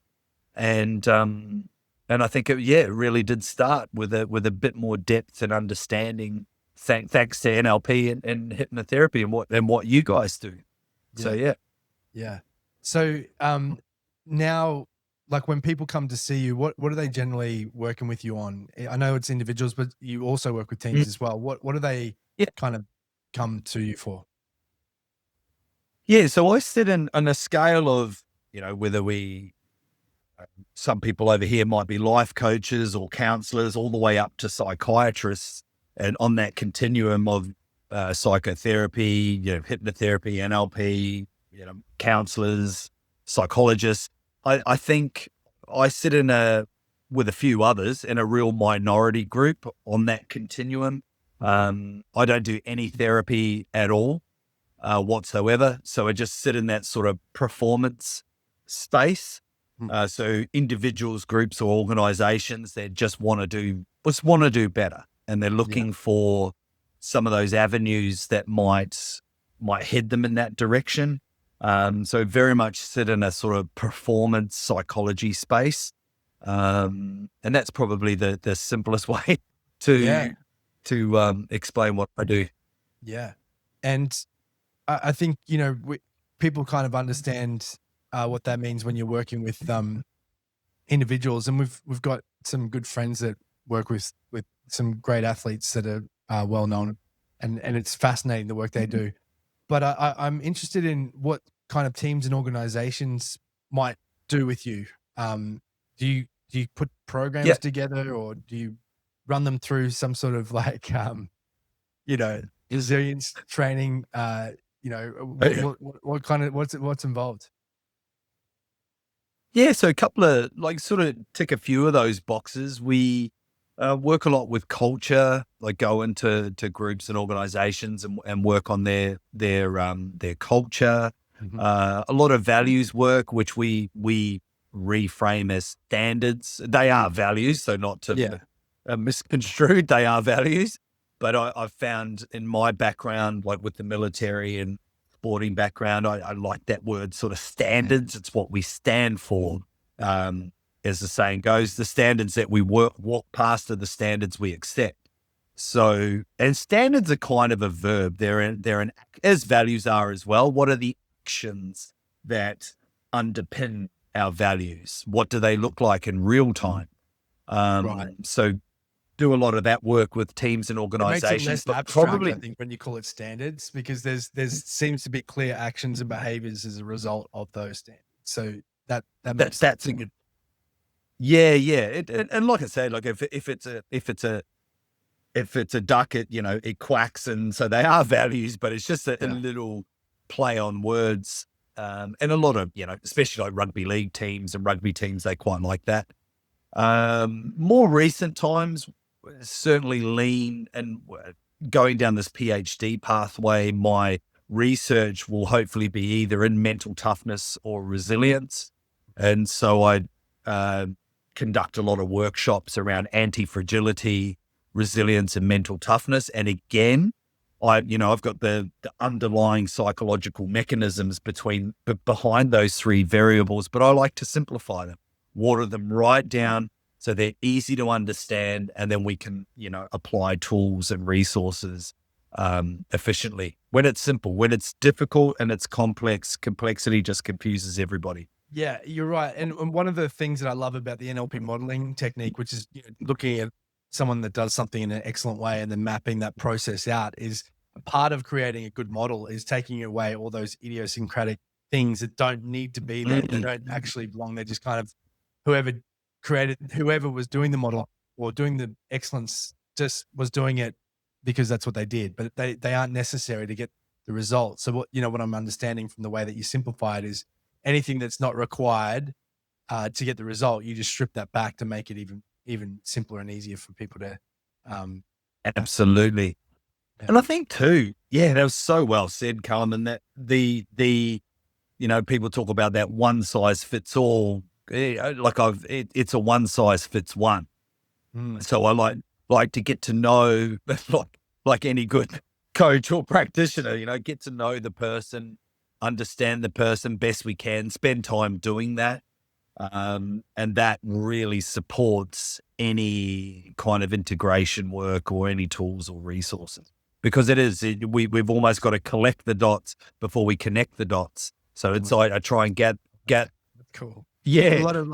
and I think it really did start with a bit more depth and understanding, thanks to NLP and hypnotherapy and what you guys do. So yeah. So now, like when people come to see you, what are they generally working with you on? I know it's individuals, but you also work with teams as well. What do they kind of come to you for? Yeah, so I sit on a scale of, whether some people over here might be life coaches or counselors, all the way up to psychiatrists, and on that continuum of psychotherapy, hypnotherapy, NLP, counselors, psychologists. I think I sit with a few others in a real minority group on that continuum. I don't do any therapy at all whatsoever. So I just sit in that sort of performance space. So individuals, groups, or organizations that just want to do better, and they're looking for some of those avenues that might head them in that direction. So very much sit in a sort of performance psychology space. And that's probably the simplest way to explain what I do. Yeah. And I think, people kind of understand what that means when you're working with individuals. And we've got some good friends that work with some great athletes that are well known, and it's fascinating the work they do. But I'm interested in what kind of teams and organizations might do with you. Do you put programs together, or do you run them through some sort of resilience training? What kind of what's involved? Yeah, so a couple of sort of tick a few of those boxes. We work a lot with culture, go into groups and organizations and work on their culture. A lot of values work, which we reframe as standards. They are values, so not to misconstrued. They are values, but I've found in my background, with the military and sporting background, I like that word, sort of standards. It's what we stand for. As the saying goes, the standards that we walk past are the standards we accept. So, and standards are kind of a verb. As values are as well. What are the actions that underpin our values? What do they look like in real time? Right. So do a lot of that work with teams and It makes organizations, it less but abstract, probably I think, when you call it standards, because there's seems to be clear actions and behaviors as a result of those standards. So that makes sense. that's a good. Yeah. And like I said, like if it's a duck, it quacks, and so they are values, but it's just a little play on words. And a lot of, especially like rugby league teams and rugby teams, they quite like that. More recent times, certainly lean and going down this PhD pathway, my research will hopefully be either in mental toughness or resilience. And so I conduct a lot of workshops around anti-fragility, resilience, and mental toughness. And again, I've got the underlying psychological mechanisms behind those three variables, but I like to simplify them, water them right down so they're easy to understand, and then we can, apply tools and resources efficiently. When it's simple, when it's difficult and it's complex, complexity just confuses everybody. Yeah, you're right. And one of the things that I love about the NLP modeling technique, which is looking at someone that does something in an excellent way and then mapping that process out, is part of creating a good model is taking away all those idiosyncratic things that don't need to be there. They don't actually belong. They're just kind of whoever was doing the model or doing the excellence just was doing it because that's what they did, but they aren't necessary to get the result. So what I'm understanding from the way that you simplify it is anything that's not required to get the result, you just strip that back to make it even simpler and easier for people to. Absolutely. Yeah. And I think too, that was so well said, Kallum, and that the people talk about that one size fits all. It's a one size fits one. So I like to get to know, like any good coach or practitioner, get to know the person, understand the person best we can, spend time doing that. And that really supports any kind of integration work or any tools or resources, because we've almost got to collect the dots before we connect the dots. So it's I try and get cool. Yeah, a lot of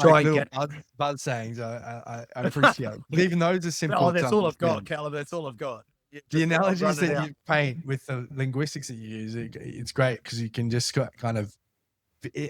buzz sayings. I appreciate it. But even those are simple. Oh, that's all I've got, Kallum. That's all I've got. The analogies that you paint with the linguistics that you use, it's great because you can just kind of.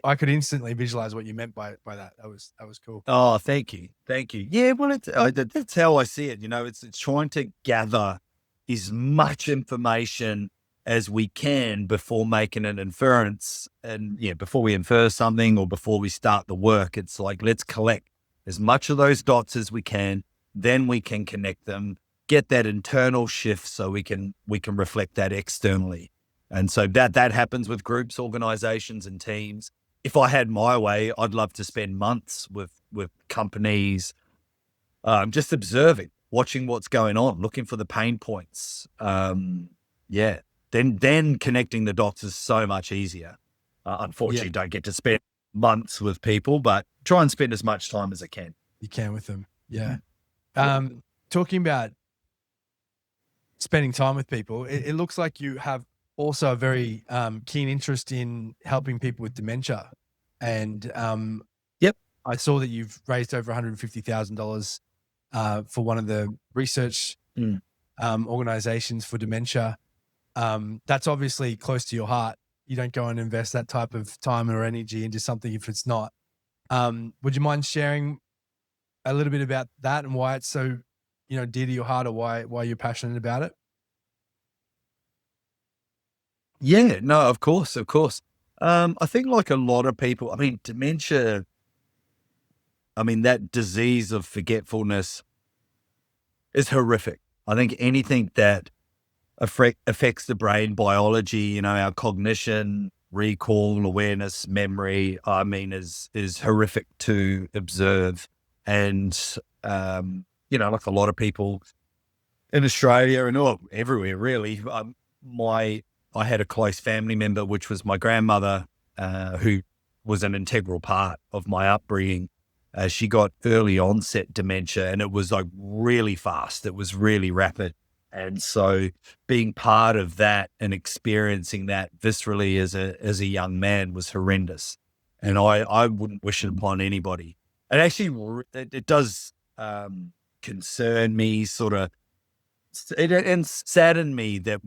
I could instantly visualize what you meant by that. That was cool. Oh, thank you. Yeah, well, that's how I see it. It's trying to gather as much information as we can before making an inference, and before we infer something or before we start the work. It's like, let's collect as much of those dots as we can, then we can connect them, get that internal shift so we can reflect that externally. And so that happens with groups, organizations, and teams. If I had my way, I'd love to spend months with companies, just observing, watching what's going on, looking for the pain points. Then connecting the dots is so much easier. Unfortunately, don't get to spend months with people, but try and spend as much time as I can. You can with them. Yeah. Talking about spending time with people, it looks like you have also a very keen interest in helping people with dementia. And I saw that you've raised over $150,000 for one of the research organizations for dementia. That's obviously close to your heart. You don't go and invest that type of time or energy into something if it's not. Would you mind sharing a little bit about that and why it's so, dear to your heart, or why you're passionate about it? Yeah, no, of course. I think like a lot of people, dementia, that disease of forgetfulness is horrific. I think anything that affects the brain biology, our cognition, recall, awareness, memory, is horrific to observe. And, like a lot of people in Australia and everywhere really, I had a close family member, which was my grandmother, who was an integral part of my upbringing. She got early onset dementia, and it was like really fast. It was really rapid. And so being part of that and experiencing that viscerally as a young man was horrendous. And I wouldn't wish it upon anybody. And actually, it does concern me, sort of, and sadden me that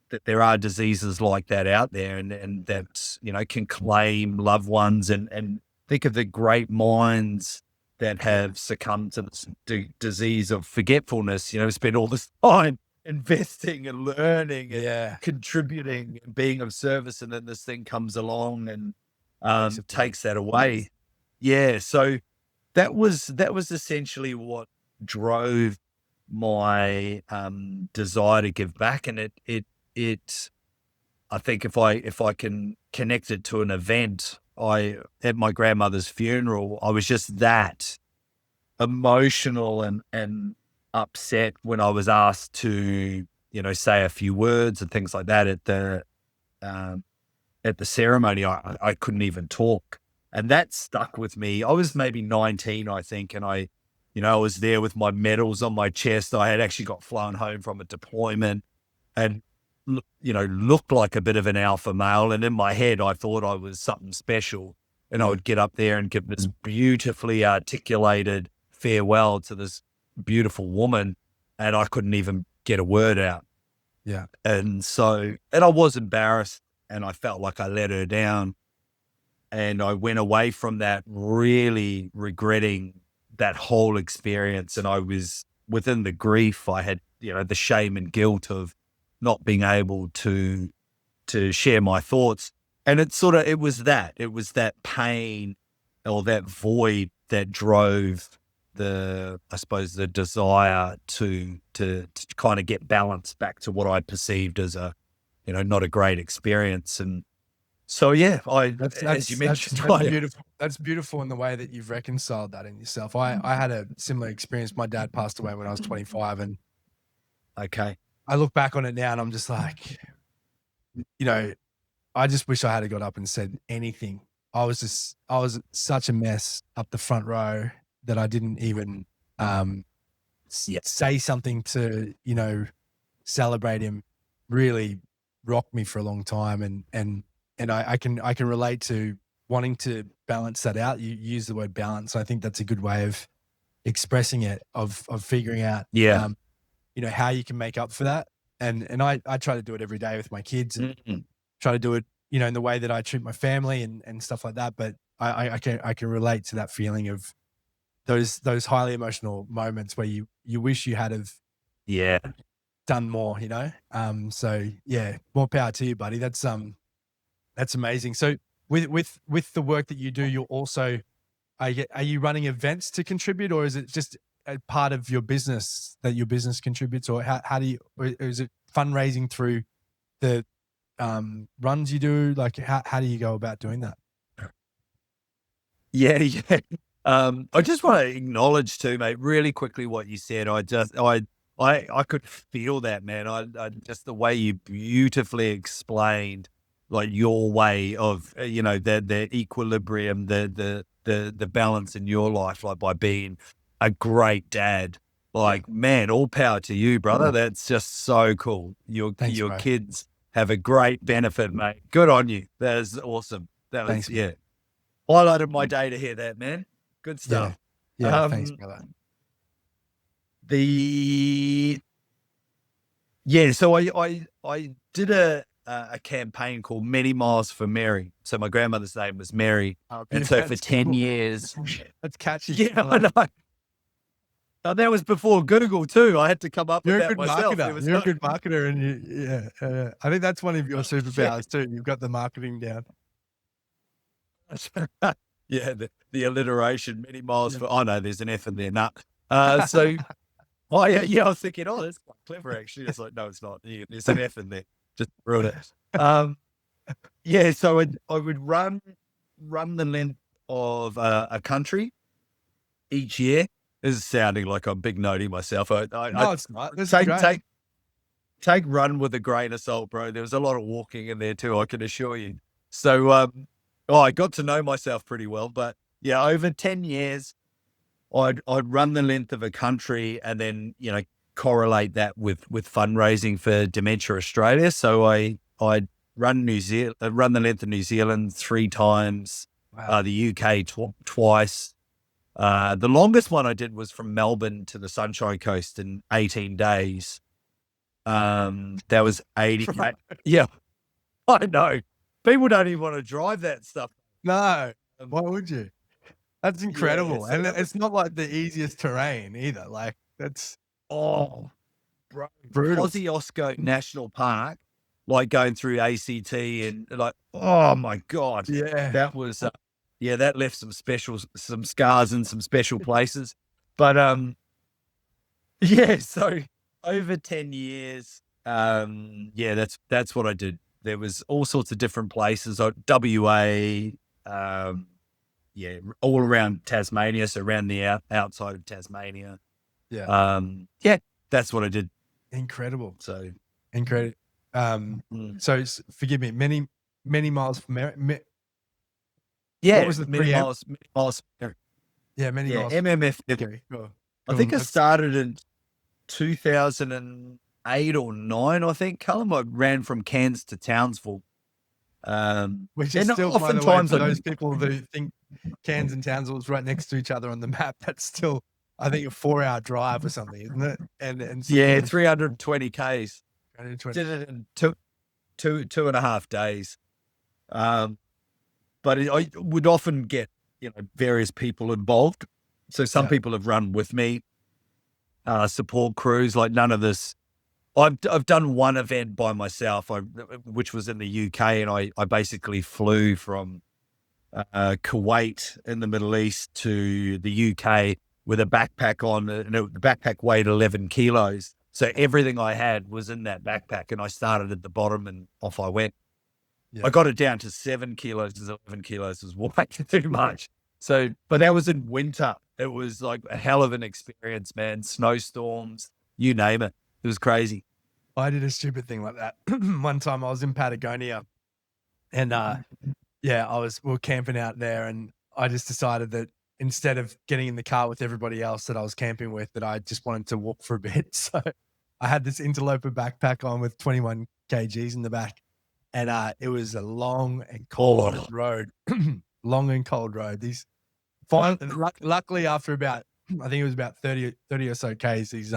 that there are diseases like that out there, and that, can claim loved ones, and think of the great minds that have succumbed to this disease of forgetfulness, spend all this time investing and learning and contributing and being of service. And then this thing comes along and takes that away. Yeah. So that was essentially what drove my desire to give back. And I think if I can connect it to an event, at my grandmother's funeral, I was just that emotional and upset when I was asked to, say a few words and things like that at the ceremony. I couldn't even talk, and that stuck with me. I was maybe 19, I think, and I was there with my medals on my chest. I had actually got flown home from a deployment, and looked like a bit of an alpha male. And in my head, I thought I was something special. And I would get up there and give this beautifully articulated farewell to this beautiful woman, and I couldn't even get a word out. Yeah. And I was embarrassed, and I felt like I let her down. And I went away from that really regretting that whole experience. And I was within the grief. I had, the shame and guilt of not being able to share my thoughts. And it was that pain or that void that drove the desire to kind of get balance back to what I perceived as a, not a great experience. And so, yeah, as you mentioned, that's beautiful. That's beautiful in the way that you've reconciled that in yourself. I had a similar experience. My dad passed away when I was 25, and okay, I look back on it now and I'm just like, I just wish I had got up and said anything. I was such a mess up the front row that I didn't even say something to, celebrate him. Really rocked me for a long time. And I can relate to wanting to balance that out. You use the word balance. I think that's a good way of expressing it, of figuring out, how you can make up for that. And I try to do it every day with my kids, and try to do it, in the way that I treat my family and stuff like that. But I can relate to that feeling of those highly emotional moments where you wish you had have done more, so yeah, more power to you, buddy. That's amazing. So with the work that you do, you're also, are you running events to contribute, or is it just a part of your business that your business contributes, or how do you, or is it fundraising through the runs you do? Like how do you go about doing that? Yeah. I just want to acknowledge too, mate, really quickly what you said. I could feel that, man. I just the way you beautifully explained, like, your way of, the equilibrium, the balance in your life, like by being a great dad. Like, man, all power to you, brother. That's just so cool. Thanks, your bro. kids have a great benefit, mate. Good on you. That is awesome. That was, Thanks, highlighted my day to hear that, man. Good stuff. Yeah, thanks, brother. So I did a campaign called Many Miles for Mary. So my grandmother's name was Mary. And so for 10 years. That's catchy. Yeah, I know. Oh, that was before Google too. I had to come up with that myself. You're a good marketer, and I think that's one of your superpowers too. You've got the marketing down. Yeah, the alliteration, Many Miles for. Oh no, there's an F in there. Nah. So, I was thinking, that's quite clever actually. It's like, no, it's not. There's an F in there. Just ruin it. So I would run the length of a country each year. This is sounding like I'm big noting myself. No, it's not. This is great. Take run with a grain of salt, bro. There was a lot of walking in there too, I can assure you. So, I got to know myself pretty well, but yeah, over 10 years, I'd run the length of a country, and then, correlate that with fundraising for Dementia Australia. So I run run the length of New Zealand 3 times, Wow. the UK twice. The longest one I did was from Melbourne to the Sunshine Coast in 18 days. That was 80. Yeah, I know. People don't even want to drive that stuff. No, why would you? That's incredible. so And that was- it's not like the easiest terrain either. Like that's Oh, bro, brutal. Kosciuszko National Park, like going through ACT and like, oh my God, Yeah. that was, that left some scars in some special places. But so over 10 years, that's what I did. There was all sorts of different places, WA, all around Tasmania, so around the outside of Tasmania. Yeah. That's what I did. Incredible. So Incredible. So forgive me, many miles from what was the many 3M? miles. Many miles. MMF. Okay, cool. I think I That's- started in 2008 or 9. I think Kallum, I ran from Cairns to Townsville. Which is and still, by the way, oftentimes for I- those people who think Cairns and Townsville is right next to each other on the map, that's still, I think, a 4-hour drive or something, isn't it? And 320 Ks. 120. Did it in two and a half days. But I would often get, various people involved. So some people have run with me, support crews, like none of this. I've done one event by myself, which was in the UK, and I basically flew from Kuwait in the Middle East to the UK with a backpack on, and the backpack weighed 11 kilos. So everything I had was in that backpack, and I started at the bottom and off I went. Yeah. I got it down to 7 kilos, because 11 kilos was way too much. So, but that was in winter. It was like a hell of an experience, man. Snowstorms, you name it. It was crazy. I did a stupid thing like that. One time I was in Patagonia and we were camping out there, and I just decided that instead of getting in the car with everybody else that I was camping with, that I just wanted to walk for a bit. So I had this interloper backpack on with 21 kgs in the back, and it was a long and cold road. Long and cold road. Luckily, after about, I think it was about 30 or so Ks, these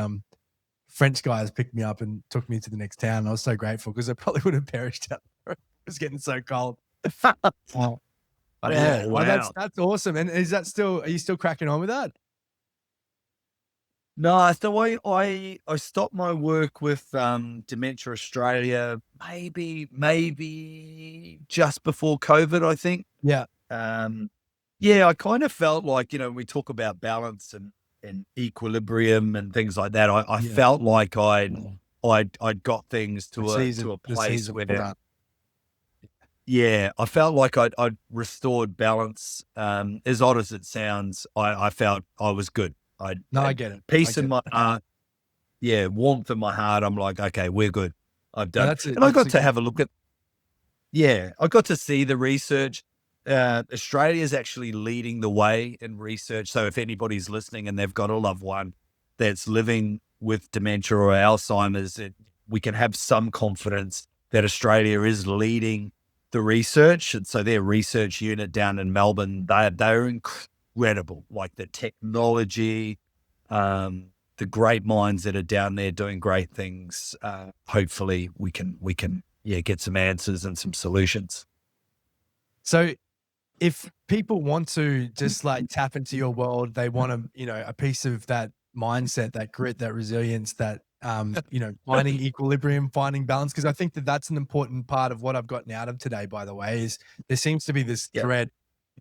French guys picked me up and took me to the next town. And I was so grateful, because I probably would have perished out there. It was getting so cold. But wow. that's awesome. And are you still cracking on with that? No, so I stopped my work with Dementia Australia maybe just before COVID, I think. Yeah. I kind of felt like, we talk about balance and equilibrium and things like that. I felt like I'd got things to a place where I felt like I'd restored balance. As odd as it sounds, I felt I was good. I get it. Peace in my heart. Yeah, warmth in my heart. I'm like, okay, we're good. I've done it. And I got to have a look at. Yeah, I got to see the research. Australia is actually leading the way in research. So if anybody's listening and they've got a loved one that's living with dementia or Alzheimer's, we can have some confidence that Australia is leading the research. And so their research unit down in Melbourne, they're incredible. Like the technology, the great minds that are down there doing great things. Hopefully we can get some answers and some solutions. So if people want to just like tap into your world, they want a piece of that mindset, that grit, that resilience, that, finding equilibrium, finding balance. Cause I think that that's an important part of what I've gotten out of today, by the way, is there seems to be this thread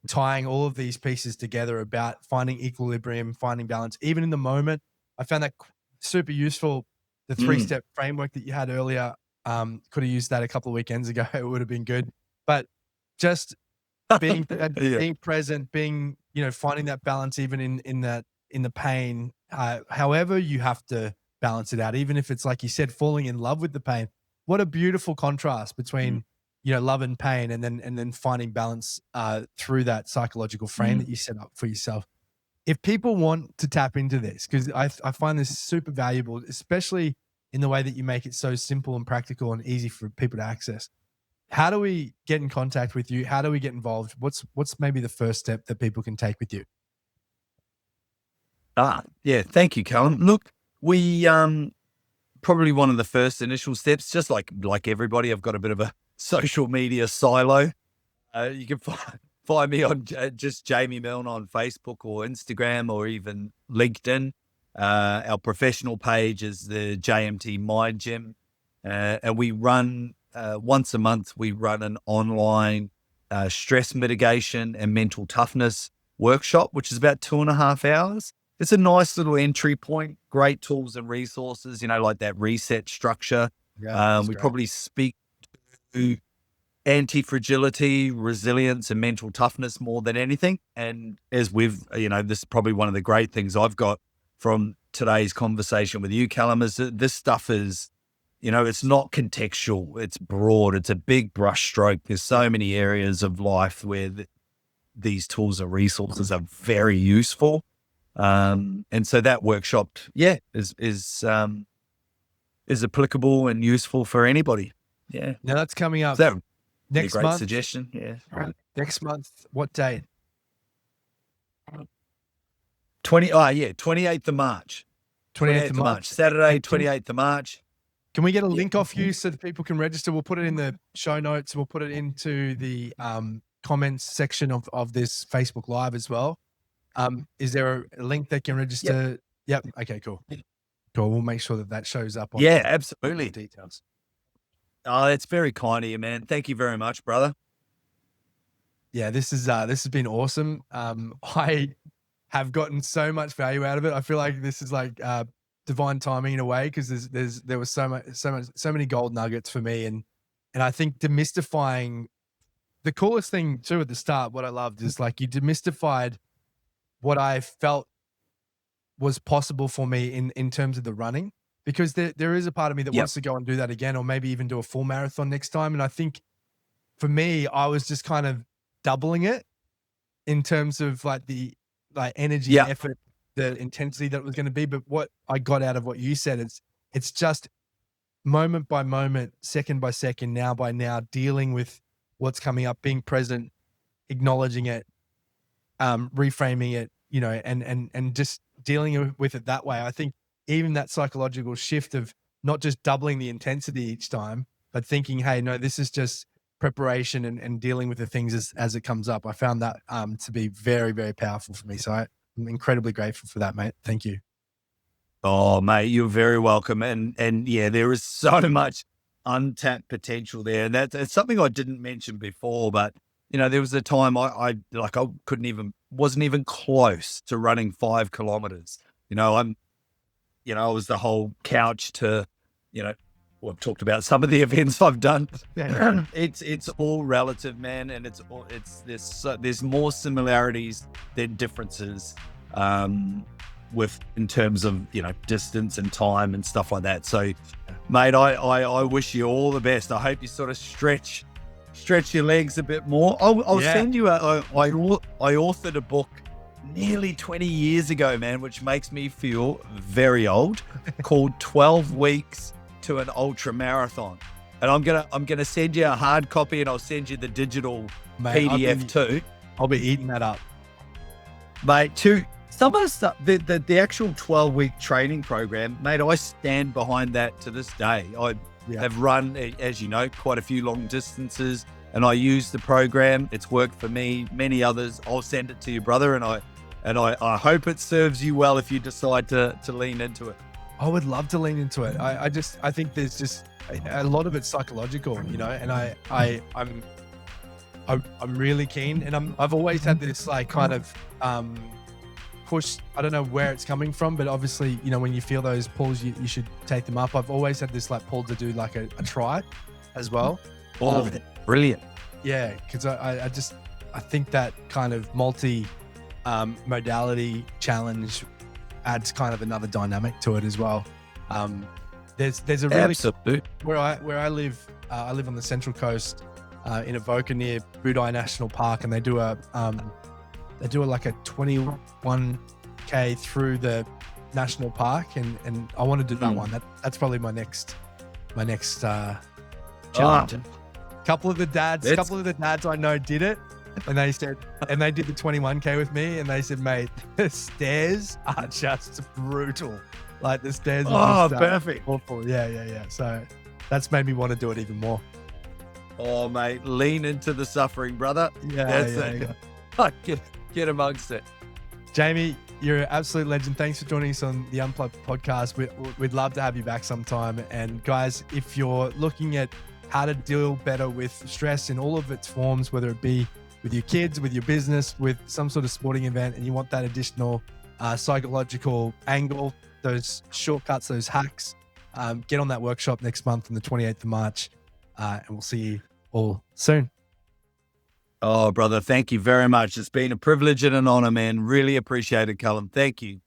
tying all of these pieces together about finding equilibrium, finding balance, even in the moment. I found that super useful. The 3-step framework that you had earlier, could have used that a couple of weekends ago. It would have been good, but just being present, being, finding that balance, even in the pain, however you have to balance it out, even if it's like you said, falling in love with the pain. What a beautiful contrast between, love and pain, and then finding balance through that psychological frame that you set up for yourself. if people want to tap into this, because I find this super valuable, especially in the way that you make it so simple and practical and easy for people to access. How do we get in contact with you? How do we get involved? What's maybe the first step that people can take with you? Yeah, thank you, Callum. Look, we probably one of the first initial steps, just like everybody, I've got a bit of a social media silo. You can find me on just Jamie Milne on Facebook or Instagram or even LinkedIn. Our professional page is the JMT Mind Gym, and we run once a month. We run an online stress mitigation and mental toughness workshop, which is about 2.5 hours. It's a nice little entry point, great tools and resources, like that reset structure. Yeah, we probably speak to anti-fragility, resilience, and mental toughness more than anything. And as this is probably one of the great things I've got from today's conversation with you, Callum, is that this stuff is, it's not contextual, it's broad, it's a big brush stroke. There's so many areas of life where these tools and resources are very useful. And so that workshop, is applicable and useful for anybody. Yeah. Now that's coming up So next great month. suggestion. Yeah. Right. Next month, what date? 28th of March. 28th of March. Saturday, 28th of March. Can we get a link off you so that people can register? We'll put it in the show notes. We'll put it into the comments section of this Facebook Live as well. Is there a link that can register? Yep. Okay, cool. Cool. We'll make sure that shows up. On Absolutely. Details. Oh, it's very kind of you, man. Thank you very much, brother. Yeah, this has been awesome. I have gotten so much value out of it. I feel like this is like divine timing in a way, because there was so many gold nuggets for me, and I think demystifying the coolest thing too at the start. What I loved is like you demystified what I felt was possible for me in terms of the running, because there is a part of me that wants to go and do that again, or maybe even do a full marathon next time. And I think for me, I was just kind of doubling it in terms of like the energy, effort, the intensity that it was going to be. But what I got out of what you said, it's just moment by moment, second by second, now by now, dealing with what's coming up, being present, acknowledging it, reframing it, and just dealing with it that way. I think even that psychological shift of not just doubling the intensity each time, but thinking, hey, no, this is just preparation and dealing with the things as it comes up. I found that to be very, very powerful for me. So I'm incredibly grateful for that, mate. Thank you. Oh, mate, you're very welcome. And yeah, there is so much untapped potential there. And that's something I didn't mention before, but there was a time I wasn't even close to running 5 kilometers. I was the whole couch to, we've talked about some of the events I've done. Yeah. It's all relative, man. And there's more similarities than differences, in terms of, distance and time and stuff like that. So mate, I wish you all the best. I hope you sort of stretch your legs a bit more. I'll send you I authored a book nearly 20 years ago, man, which makes me feel very old, called 12 Weeks to an Ultramarathon. And I'm gonna send you a hard copy, and I'll send you the digital PDF too. I'll be eating that up, mate. Some of the stuff, the actual 12-week training program, mate, I stand behind that to this day. I have run, as you know, quite a few long distances, and I use the program. It's worked for me, many others. I'll send it to you, brother, and I hope it serves you well if you decide to lean into it. I would love to lean into it. I think there's just a lot of it's psychological, and I'm really keen, and I've always had this like kind of push. I don't know where it's coming from, but obviously, when you feel those pulls, you should take them up. I've always had this like pull to do like a try as well. Oh, brilliant. Yeah, because I think that kind of multi modality challenge adds kind of another dynamic to it as well. There's a really absolute where I live. I live on the Central Coast in Avoca near Budai National Park, and they do They do like a 21K through the national park, and I want to do that one. That's probably my next challenge. Couple of the dads I know did it, and they did the 21K with me, and they said, mate, the stairs are just brutal. Like the stairs are just, perfect. awful. Yeah. So that's made me want to do it even more. Oh, mate, lean into the suffering, brother. Yeah. Get amongst it. Jamie, you're an absolute legend. Thanks for joining us on the Unplugged podcast. We'd love to have you back sometime. And guys, if you're looking at how to deal better with stress in all of its forms, whether it be with your kids, with your business, with some sort of sporting event, and you want that additional psychological angle, those shortcuts, those hacks, get on that workshop next month on the 28th of March. And we'll see you all soon. Oh, brother, thank you very much. It's been a privilege and an honor, man. Really appreciate it, Kallum. Thank you.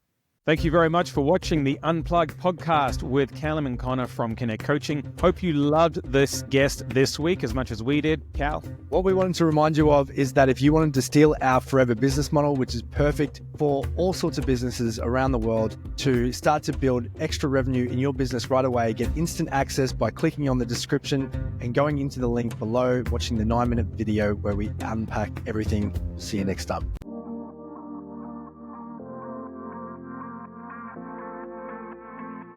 Thank you very much for watching the Unplugged podcast with Kallum and Connor from Connekt Coaching. Hope you loved this guest this week as much as we did. Cal? What we wanted to remind you of is that if you wanted to steal our forever business model, which is perfect for all sorts of businesses around the world, to start to build extra revenue in your business right away, get instant access by clicking on the description and going into the link below, watching the 9-minute video where we unpack everything. See you next up.